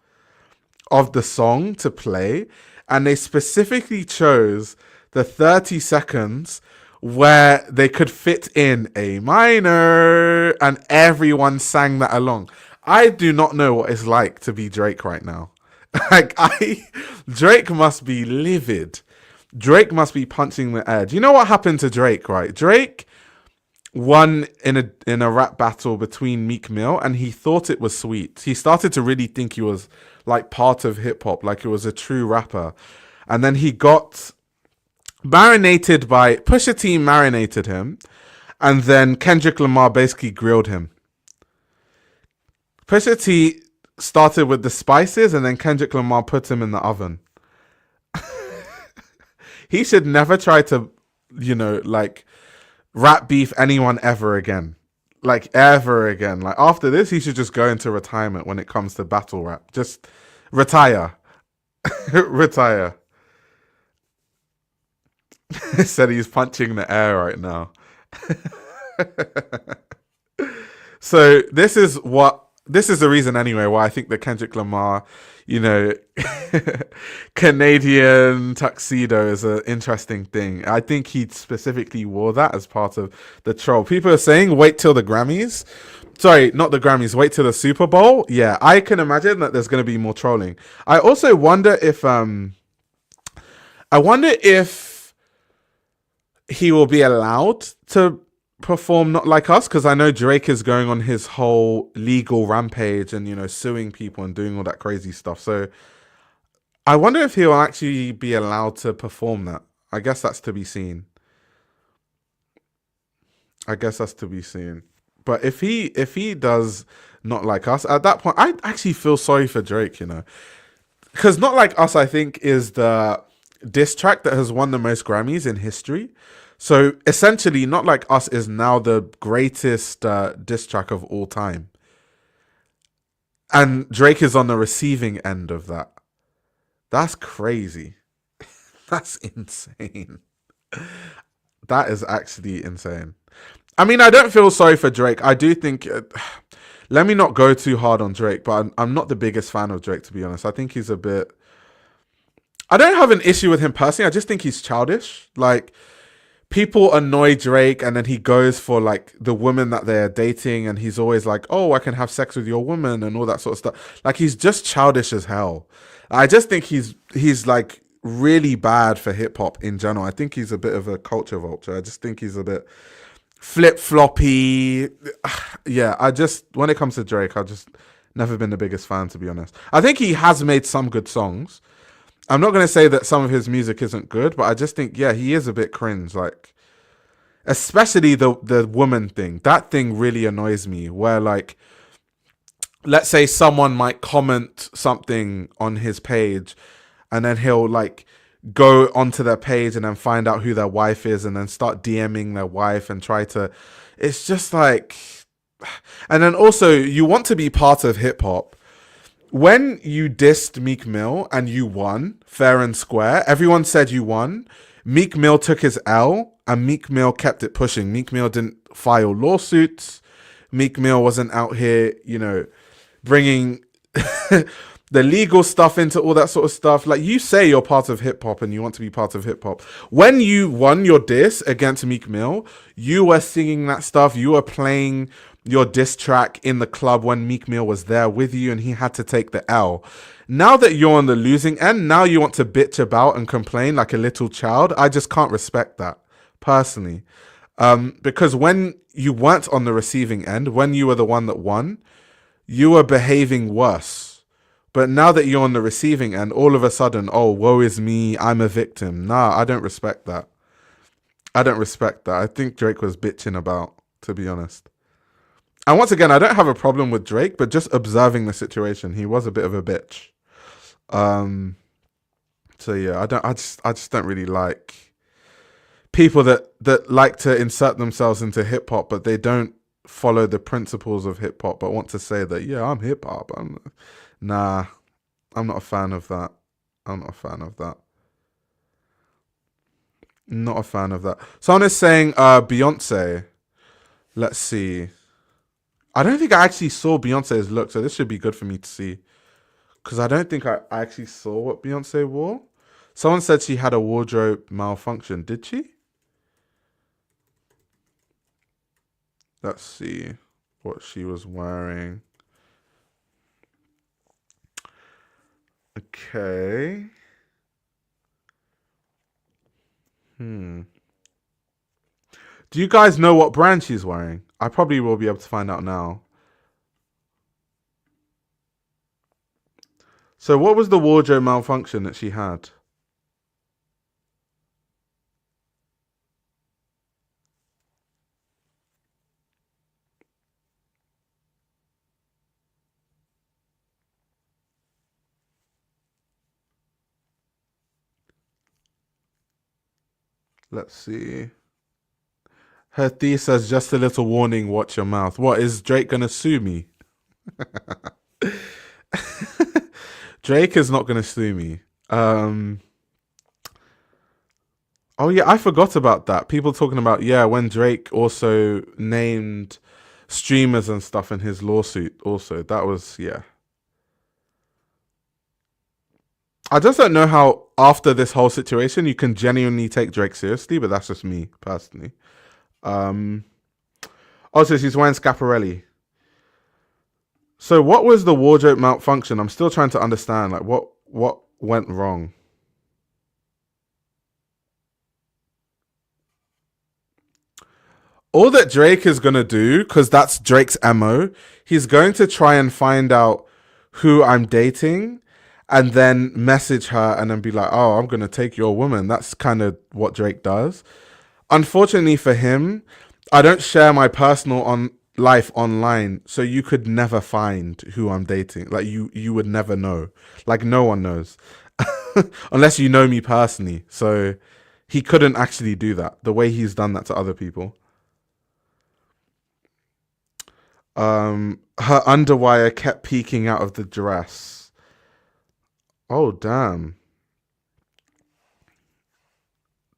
of the song to play, and they specifically chose the 30 seconds where they could fit in A minor, and everyone sang that along. I do not know what it's like to be Drake right now. Drake must be livid. Drake must be punching the air. Do you know what happened to Drake, right? Drake won in a rap battle between Meek Mill, and he thought it was sweet. He started to really think he was like part of hip hop, like it was a true rapper. And then he got marinated by Pusha T, marinated him, and then Kendrick Lamar basically grilled him. Pusha T started with the spices, and then Kendrick Lamar put him in the oven. He should never try to, rap beef anyone ever again. Like ever again. Like after this, he should just go into retirement when it comes to battle rap. Just retire. Retire. Said he's punching the air right now. So this is the reason anyway why I think the Kendrick Lamar, you know, Canadian tuxedo is an interesting thing. I think he specifically wore that as part of the troll. People are saying wait till the Grammys. Sorry, not the Grammys. Wait till the Super Bowl. Yeah, I can imagine that there's going to be more trolling. I also wonder if he will be allowed to perform Not Like Us, because I know Drake is going on his whole legal rampage and suing people and doing all that crazy stuff. So I wonder if he'll actually be allowed to perform that. I guess that's to be seen. I guess that's to be seen. But if he does Not Like Us at that point, I actually feel sorry for Drake, because Not Like Us, I think, is the diss track that has won the most Grammys in history. So essentially, Not Like Us is now the greatest diss track of all time, and Drake is on the receiving end of that. That's crazy. That's insane. That is actually insane. I mean, I don't feel sorry for Drake. I do think. Let me not go too hard on Drake, but I'm not the biggest fan of Drake, to be honest. I think he's a bit. I don't have an issue with him personally. I just think he's childish. Like, people annoy Drake, and then he goes for like the woman that they're dating, and he's always like, "Oh, I can have sex with your woman," and all that sort of stuff. Like, he's just childish as hell. I just think he's like really bad for hip hop in general. I think he's a bit of a culture vulture. I just think he's a bit flip floppy. Yeah, I just when it comes to Drake, I've just never been the biggest fan, to be honest. I think he has made some good songs. I'm not going to say that some of his music isn't good, but I just think, yeah, he is a bit cringe. Like, especially the woman thing. That thing really annoys me. Where, like, let's say someone might comment something on his page, and then he'll like go onto their page and then find out who their wife is, and then start DMing their wife and try to. It's just like, and then also you want to be part of hip hop. When you dissed Meek Mill and you won fair and square, everyone said you won. Meek Mill took his L, and Meek Mill kept it pushing. Meek Mill didn't file lawsuits. Meek Mill wasn't out here, bringing the legal stuff into all that sort of stuff. Like, you say you're part of hip hop and you want to be part of hip hop. When you won your diss against Meek Mill, you were singing that stuff. You were playing your diss track in the club when Meek Mill was there with you and he had to take the L. Now that you're on the losing end, now you want to bitch about and complain like a little child. I just can't respect that, personally. Because when you weren't on the receiving end, when you were the one that won, you were behaving worse. But now that you're on the receiving end, all of a sudden, oh, woe is me, I'm a victim. Nah, I don't respect that. I don't respect that. I think Drake was bitching about, to be honest. And once again, I don't have a problem with Drake, but just observing the situation, he was a bit of a bitch. So yeah, I just don't really like people that like to insert themselves into hip hop, but they don't follow the principles of hip hop, but want to say that, yeah, I'm hip hop. Nah, I'm not a fan of that. I'm not a fan of that. Not a fan of that. Someone is saying Beyonce. Let's see. I don't think I actually saw Beyonce's look, so this should be good for me to see. Because I don't think I actually saw what Beyonce wore. Someone said she had a wardrobe malfunction. Did she? Let's see what she was wearing. Okay. Do you guys know what brand she's wearing? I probably will be able to find out now. So what was the wardrobe malfunction that she had? Let's see. Her thief says, just a little warning, watch your mouth. What, is Drake gonna sue me? Drake is not gonna sue me. Oh yeah, I forgot about that. People talking about, yeah, when Drake also named streamers and stuff in his lawsuit also. That was, yeah. I just don't know how after this whole situation you can genuinely take Drake seriously, but that's just me personally. Um Also, she's wearing Scaparelli. So what was the wardrobe malfunction? I'm still trying to understand. Like what went wrong? All that Drake is gonna do, because that's Drake's MO, he's going to try and find out who I'm dating and then message her and then be like, oh, I'm gonna take your woman. That's kind of what Drake does. Unfortunately for him, I don't share my personal life online, so you could never find who I'm dating. Like you would never know. Like no one knows. Unless you know me personally. So he couldn't actually do that the way he's done that to other people. Her underwire kept peeking out of the dress. Oh damn.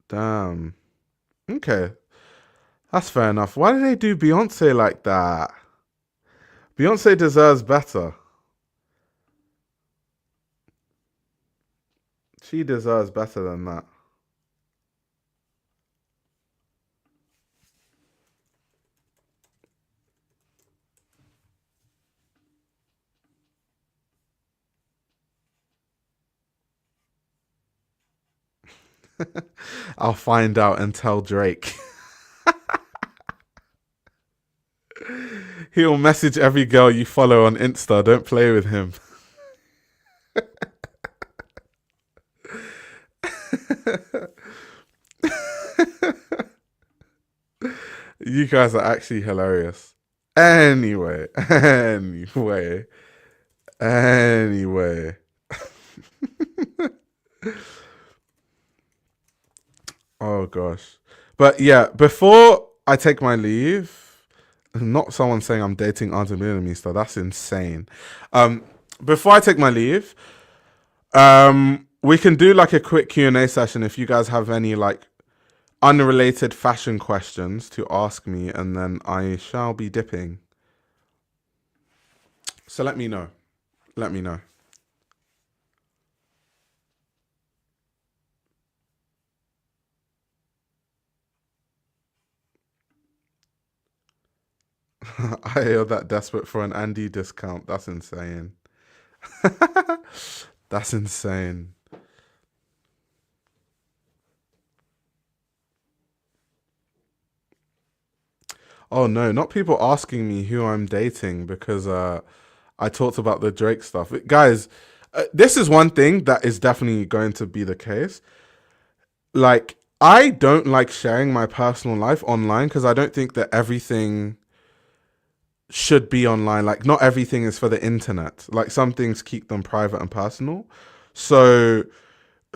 Damn. Okay. That's fair enough. Why did they do Beyonce like that? Beyonce deserves better. She deserves better than that. I'll find out and tell Drake. He'll message every girl you follow on Insta. Don't play with him. You guys are actually hilarious. Anyway, anyway, anyway. Oh gosh. But yeah, before I take my leave, not someone saying I'm dating Auntie Minimista. That's insane. Before I take my leave, we can do like a quick Q&A session if you guys have any like unrelated fashion questions to ask me, and then I shall be dipping. So let me know. Let me know. I are that desperate for an Andy discount. That's insane. That's insane. Oh no, not people asking me who I'm dating because I talked about the Drake stuff. Guys, this is one thing that is definitely going to be the case. Like, I don't like sharing my personal life online because I don't think that everything should be online. Like, not everything is for the internet. Like, some things keep them private and personal. So,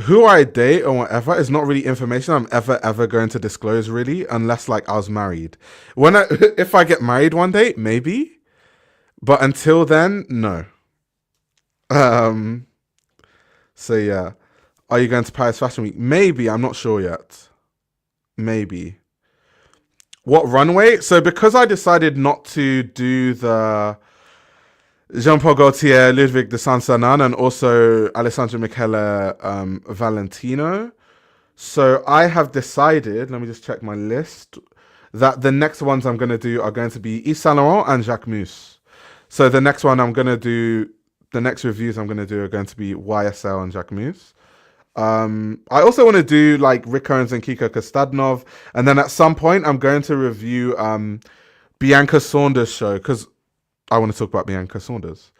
who I date or whatever is not really information I'm ever going to disclose, really, unless like I was married. If I get married one day, maybe, but until then, no. Um. So yeah, are you going to Paris Fashion Week? Maybe. I'm not sure yet. Maybe. What runway? So because I decided not to do the Jean Paul Gaultier, Ludwig de Saint Sanan, and also Alessandro Michele Valentino. So I have decided, let me just check my list, that the next ones I'm going to do are going to be Yves Saint Laurent and Jacquemus. So the next one I'm going to do, the next reviews I'm going to do are going to be YSL and Jacquemus. I also want to do like Rick Owens and Kiko Kostadinov. And then at some point I'm going to review Bianca Saunders' show because I want to talk about Bianca Saunders.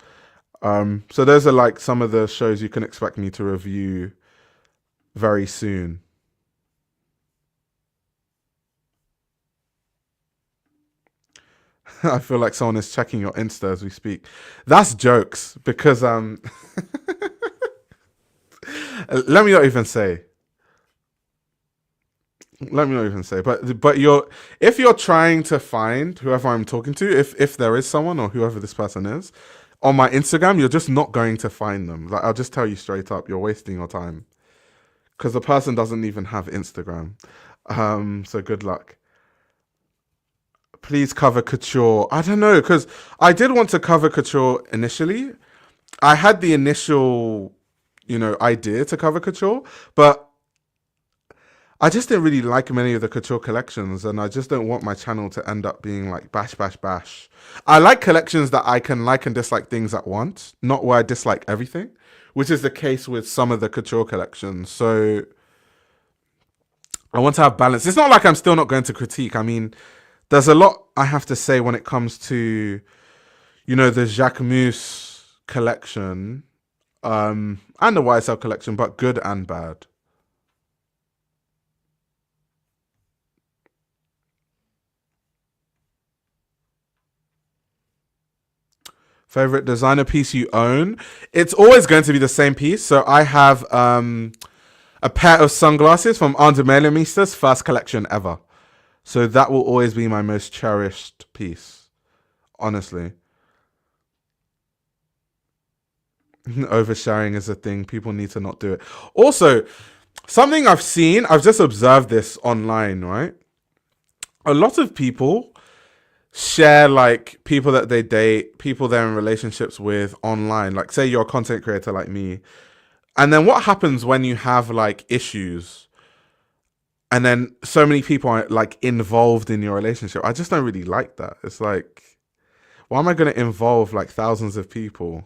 So those are like some of the shows you can expect me to review very soon. I feel like someone is checking your Insta as we speak. That's jokes because let me not even say. Let me not even say. But you're if you're trying to find whoever I'm talking to, if there is someone or whoever this person is on my Instagram, you're just not going to find them. Like I'll just tell you straight up, you're wasting your time because the person doesn't even have Instagram. So good luck. Please cover couture. I don't know because I did want to cover couture initially. I had the initial, idea to cover couture, but I just didn't really like many of the couture collections, and I just don't want my channel to end up being like bash, bash, bash. I like collections that I can like and dislike things at once, not where I dislike everything, which is the case with some of the couture collections. So I want to have balance. It's not like I'm still not going to critique. I mean, there's a lot I have to say when it comes to, the Jacquemus collection, and the YSL collection, but good and bad. Favorite designer piece you own? It's always going to be the same piece. So I have a pair of sunglasses from Andre Mister's first collection ever. So that will always be my most cherished piece, honestly. Oversharing is a thing. People need to not do it. Also, something I've just observed this online, right? A lot of people share like people that they date, people they're in relationships with online. Like say you're a content creator like me. And then what happens when you have like issues and then so many people are like involved in your relationship? I just don't really like that. It's like, why am I going to involve like thousands of people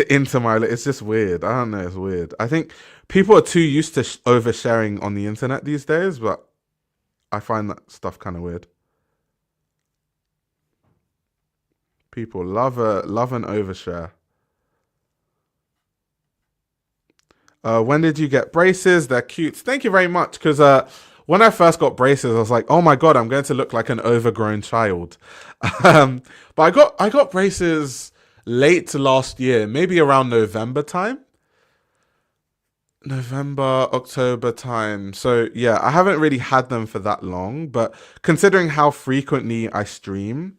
into my, it's just weird. I don't know. It's weird. I think people are too used to oversharing on the internet these days, but I find that stuff kind of weird. People love an overshare. When did you get braces? They're cute. Thank you very much. Because when I first got braces, I was like, oh my god, I'm going to look like an overgrown child. But I got braces late last year, maybe around November time. November, October time. So yeah, I haven't really had them for that long. But considering how frequently I stream,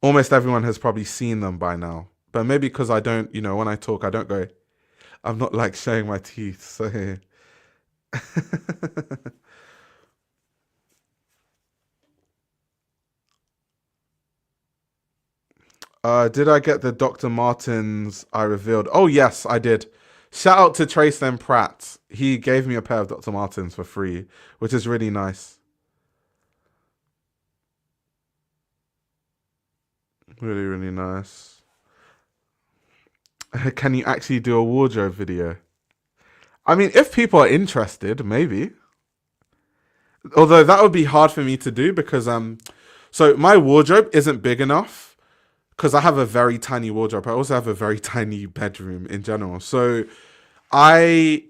almost everyone has probably seen them by now. But maybe because I don't, when I talk, I don't go, I'm not like showing my teeth. So did I get the Dr. Martens I revealed? Oh, yes, I did. Shout out to Trace and Pratt. He gave me a pair of Dr. Martens for free, which is really nice. Really, really nice. Can you actually do a wardrobe video? I mean, if people are interested, maybe. Although that would be hard for me to do because so my wardrobe isn't big enough because I have a very tiny wardrobe. I also have a very tiny bedroom in general. So I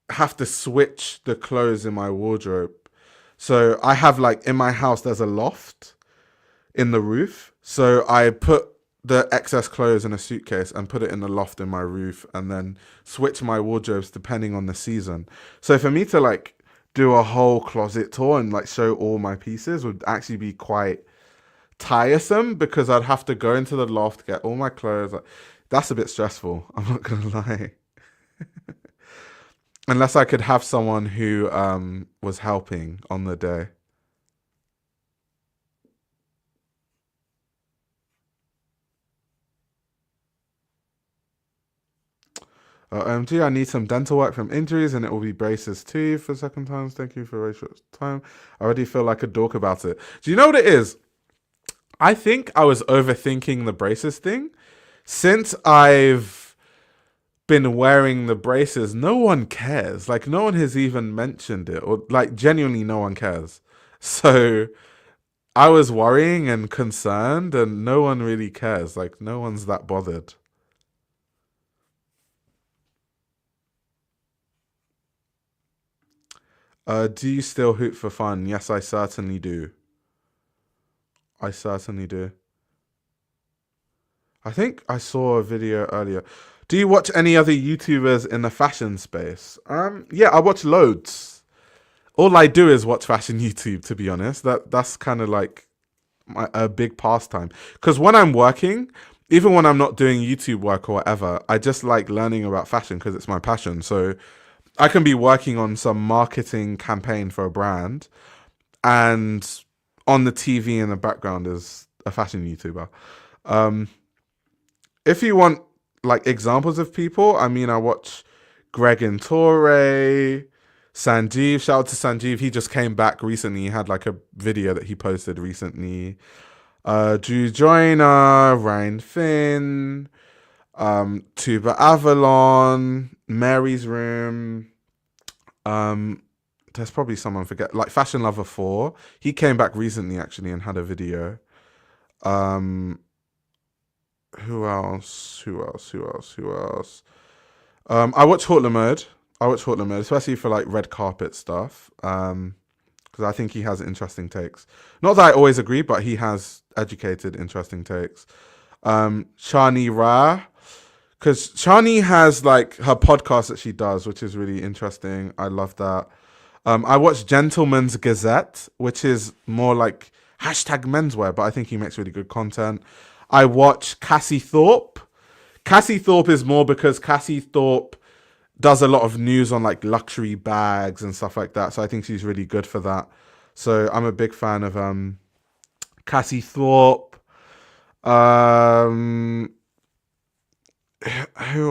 have to switch the clothes in my wardrobe. So I have like in my house there's a loft in the roof. So I put the excess clothes in a suitcase and put it in the loft in my roof and then switch my wardrobes depending on the season. So for me to like do a whole closet tour and like show all my pieces would actually be quite tiresome because I'd have to go into the loft, get all my clothes. Like, that's a bit stressful. I'm not gonna lie. Unless I could have someone who was helping on the day. OMG, I need some dental work from injuries and it will be braces too for second times. Thank you for a very short time. I already feel like a dork about it. Do you know what it is? I think I was overthinking the braces thing. Since I've been wearing the braces, no one cares. Like, no one has even mentioned it, or like, genuinely, no one cares. So I was worrying and concerned, and no one really cares. Like, no one's that bothered. Do you still hoop for fun? Yes, I certainly do. I certainly do. I think I saw a video earlier. Do you watch any other YouTubers in the fashion space? Yeah, I watch loads. all I do is watch fashion YouTube, to be honest. That's kind of like a big pastime. Because when I'm working, even when I'm not doing YouTube work or whatever, I just like learning about fashion because it's my passion. So I can be working on some marketing campaign for a brand, and on the TV in the background is a fashion YouTuber. Um, if you want like examples of people, I mean, I watch Greg and Torre, Sanjeev. Shout out to Sanjeev. He just came back recently. He had like a video that he posted recently. Drew Joyner, Ryan Finn, Tuba Avalon, Mary's Room. There's probably someone forget like Fashion Lover 4. He came back recently actually and had a video. Who else? I watch Haute Mode. Especially for like red carpet stuff. Because I think he has interesting takes. Not that I always agree, but he has educated, interesting takes. Shani Ra, because Shani has like her podcast that she does, which is really interesting. I love that. I watch Gentleman's Gazette, which is more like hashtag menswear, but I think he makes really good content. I watch Cassie Thorpe. Cassie Thorpe is more because Cassie Thorpe does a lot of news on like luxury bags and stuff like that. So I think she's really good for that. So I'm a big fan of Cassie Thorpe. Who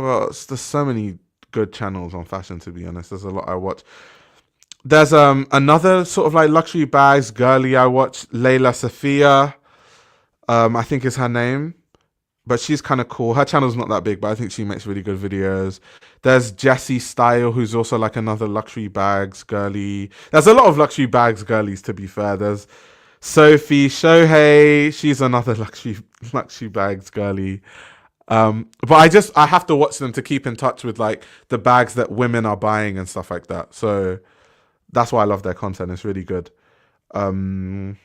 else? There's so many good channels on fashion, to be honest. There's a lot I watch. There's another sort of like luxury bags girly I watch, Layla Sophia. I think is her name. But she's kind of cool. Her channel's not that big, but I think she makes really good videos. There's Jessie Style, who's also like another luxury bags girly. There's a lot of luxury bags girlies, to be fair. There's Sophie Shohei. She's another luxury bags girly. But I have to watch them to keep in touch with like the bags that women are buying and stuff like that. So that's why I love their content. It's really good. I'm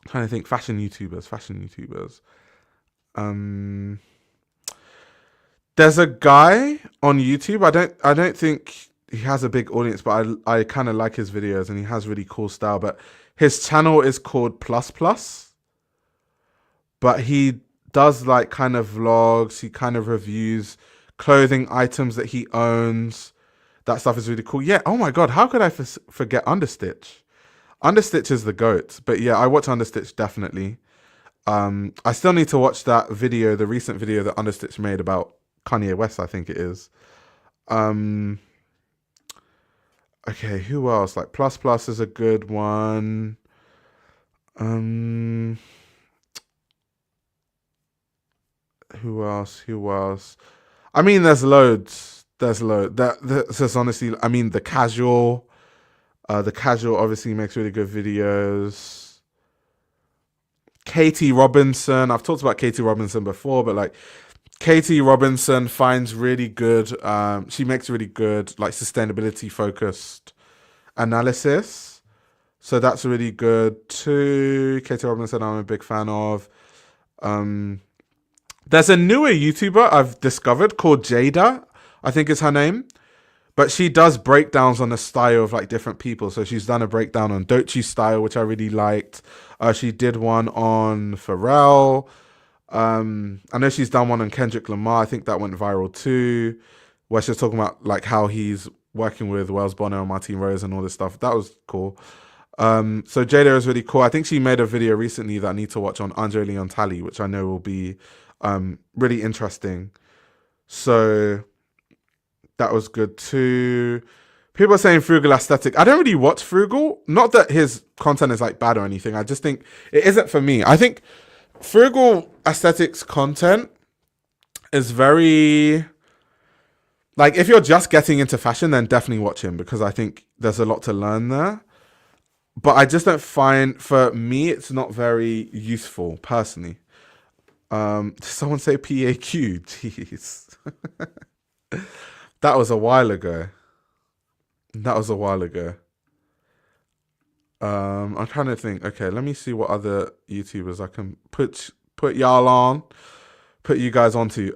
trying to think fashion YouTubers. There's a guy on YouTube. I don't think he has a big audience, but I kind of like his videos and he has really cool style. But his channel is called Plus Plus. But he does like kind of vlogs. He kind of reviews clothing items that he owns. That stuff is really cool. Yeah. Oh my God. How could I forget Understitch? Understitch is the GOAT. But yeah, I watch Understitch definitely. I still need to watch that video, the recent video that Understitch made about Kanye West, I think it is. Okay, who else? Like Plus Plus is a good one. Who else? I mean, there's loads. There's honestly, I mean, the casual obviously makes really good videos. Katie Robinson. I've talked about Katie Robinson before, but like Katie Robinson finds really good. She makes really good like sustainability focused analysis. So that's really good too. Katie Robinson, I'm a big fan of. There's a newer YouTuber I've discovered called Jada, I think is her name. But she does breakdowns on the style of like different people. So she's done a breakdown on Doechie's style, which I really liked. She did one on Pharrell. I know she's done one on Kendrick Lamar. I think that went viral too, where she's talking about like how he's working with Wells Bonner and Martine Rose and all this stuff. That was cool. So Jada is really cool. I think she made a video recently that I need to watch on Andre Leon Talley, which I know will be really interesting. So that was good too. People are saying Frugal aesthetic. I don't really watch Frugal. Not that his content is like bad or anything. I just think it isn't for me. I think Frugal aesthetics content is very like if you're just getting into fashion, then definitely watch him because I think there's a lot to learn there. But I just don't find, for me, it's not very useful personally. Did someone say PAQ? Jeez. That was a while ago. I'm trying to think. Okay, let me see what other YouTubers I can put y'all on, put you guys onto.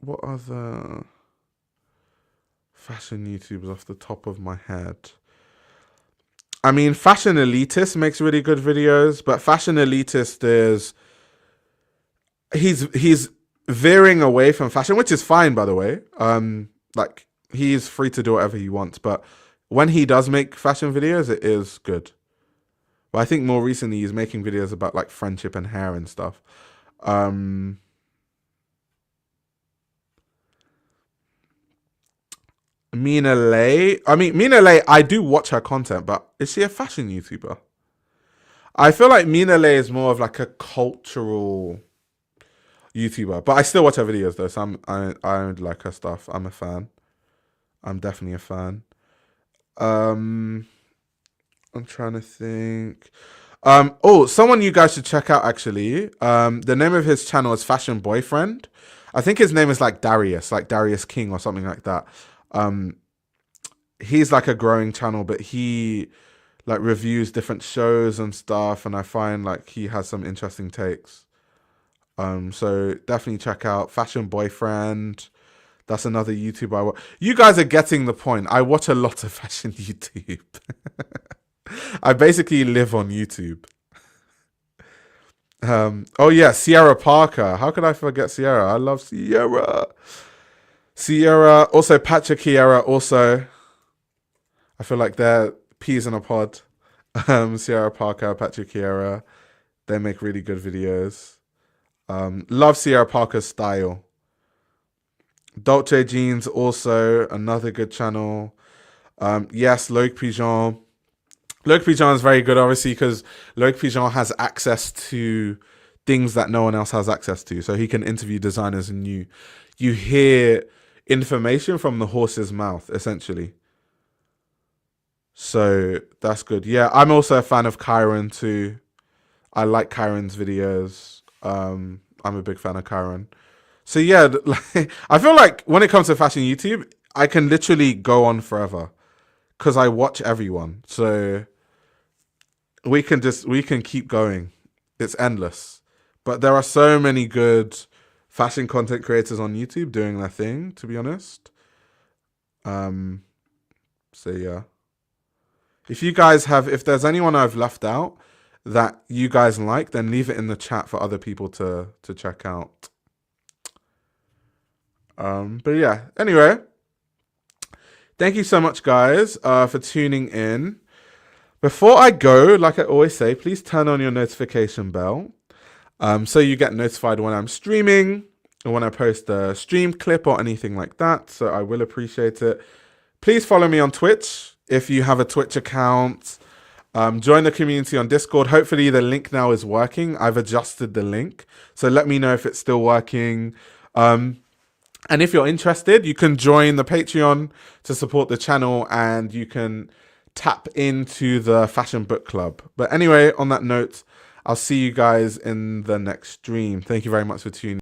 what other fashion YouTubers off the top of my head? I mean, Fashion Elitist makes really good videos, but Fashion Elitist he's veering away from fashion, which is fine, by the way. Like, he's free to do whatever he wants, but when he does make fashion videos, it is good. But I think more recently he's making videos about like friendship and hair and stuff. Mina Lay. I mean, Mina Lay, I do watch her content, but is she a fashion YouTuber? I feel like Mina Lay is more of like a cultural YouTuber, but I still watch her videos though. So I like her stuff. I'm a fan. I'm definitely a fan. Um, I'm trying to think. Oh, someone you guys should check out actually. The name of his channel is Fashion Boyfriend. I think his name is like Darius King or something like that. He's like a growing channel, but he like reviews different shows and stuff, and I find like he has some interesting takes. So definitely check out Fashion Boyfriend. That's another YouTuber I watch. You guys are getting the point. I watch a lot of fashion YouTube. I basically live on YouTube. Oh yeah, Sierra Parker. How could I forget Sierra? I love Sierra. Sierra, also Patrick Kiera, also. I feel like they're peas in a pod. Sierra Parker, Patrick Kiera. They make really good videos. Love Sierra Parker's style. Dolce Jeans, also another good channel. Yes, Loic Pigeon. Loic Pigeon is very good, obviously, because Loic Pigeon has access to things that no one else has access to. So he can interview designers, and you hear information from the horse's mouth, essentially. So that's good. Yeah, I'm also a fan of Kyron too. I like Kyron's videos. I'm a big fan of Kyron. So yeah, like, I feel like when it comes to fashion YouTube, I can literally go on forever because I watch everyone. So we can keep going. It's endless. But there are so many good fashion content creators on YouTube doing their thing, to be honest. So yeah. If there's anyone I've left out that you guys like, then leave it in the chat for other people to check out. But yeah, anyway, thank you so much, guys, for tuning in. Before I go, like I always say, please turn on your notification bell, so you get notified when I'm streaming or when I post a stream clip or anything like that. So I will appreciate it. Please follow me on Twitch if you have a Twitch account. Join the community on Discord. Hopefully the link now is working. I've adjusted the link, so let me know if it's still working. And if you're interested, you can join the Patreon to support the channel, and you can tap into the Fashion Book Club. But anyway, on that note, I'll see you guys in the next stream. Thank you very much for tuning in.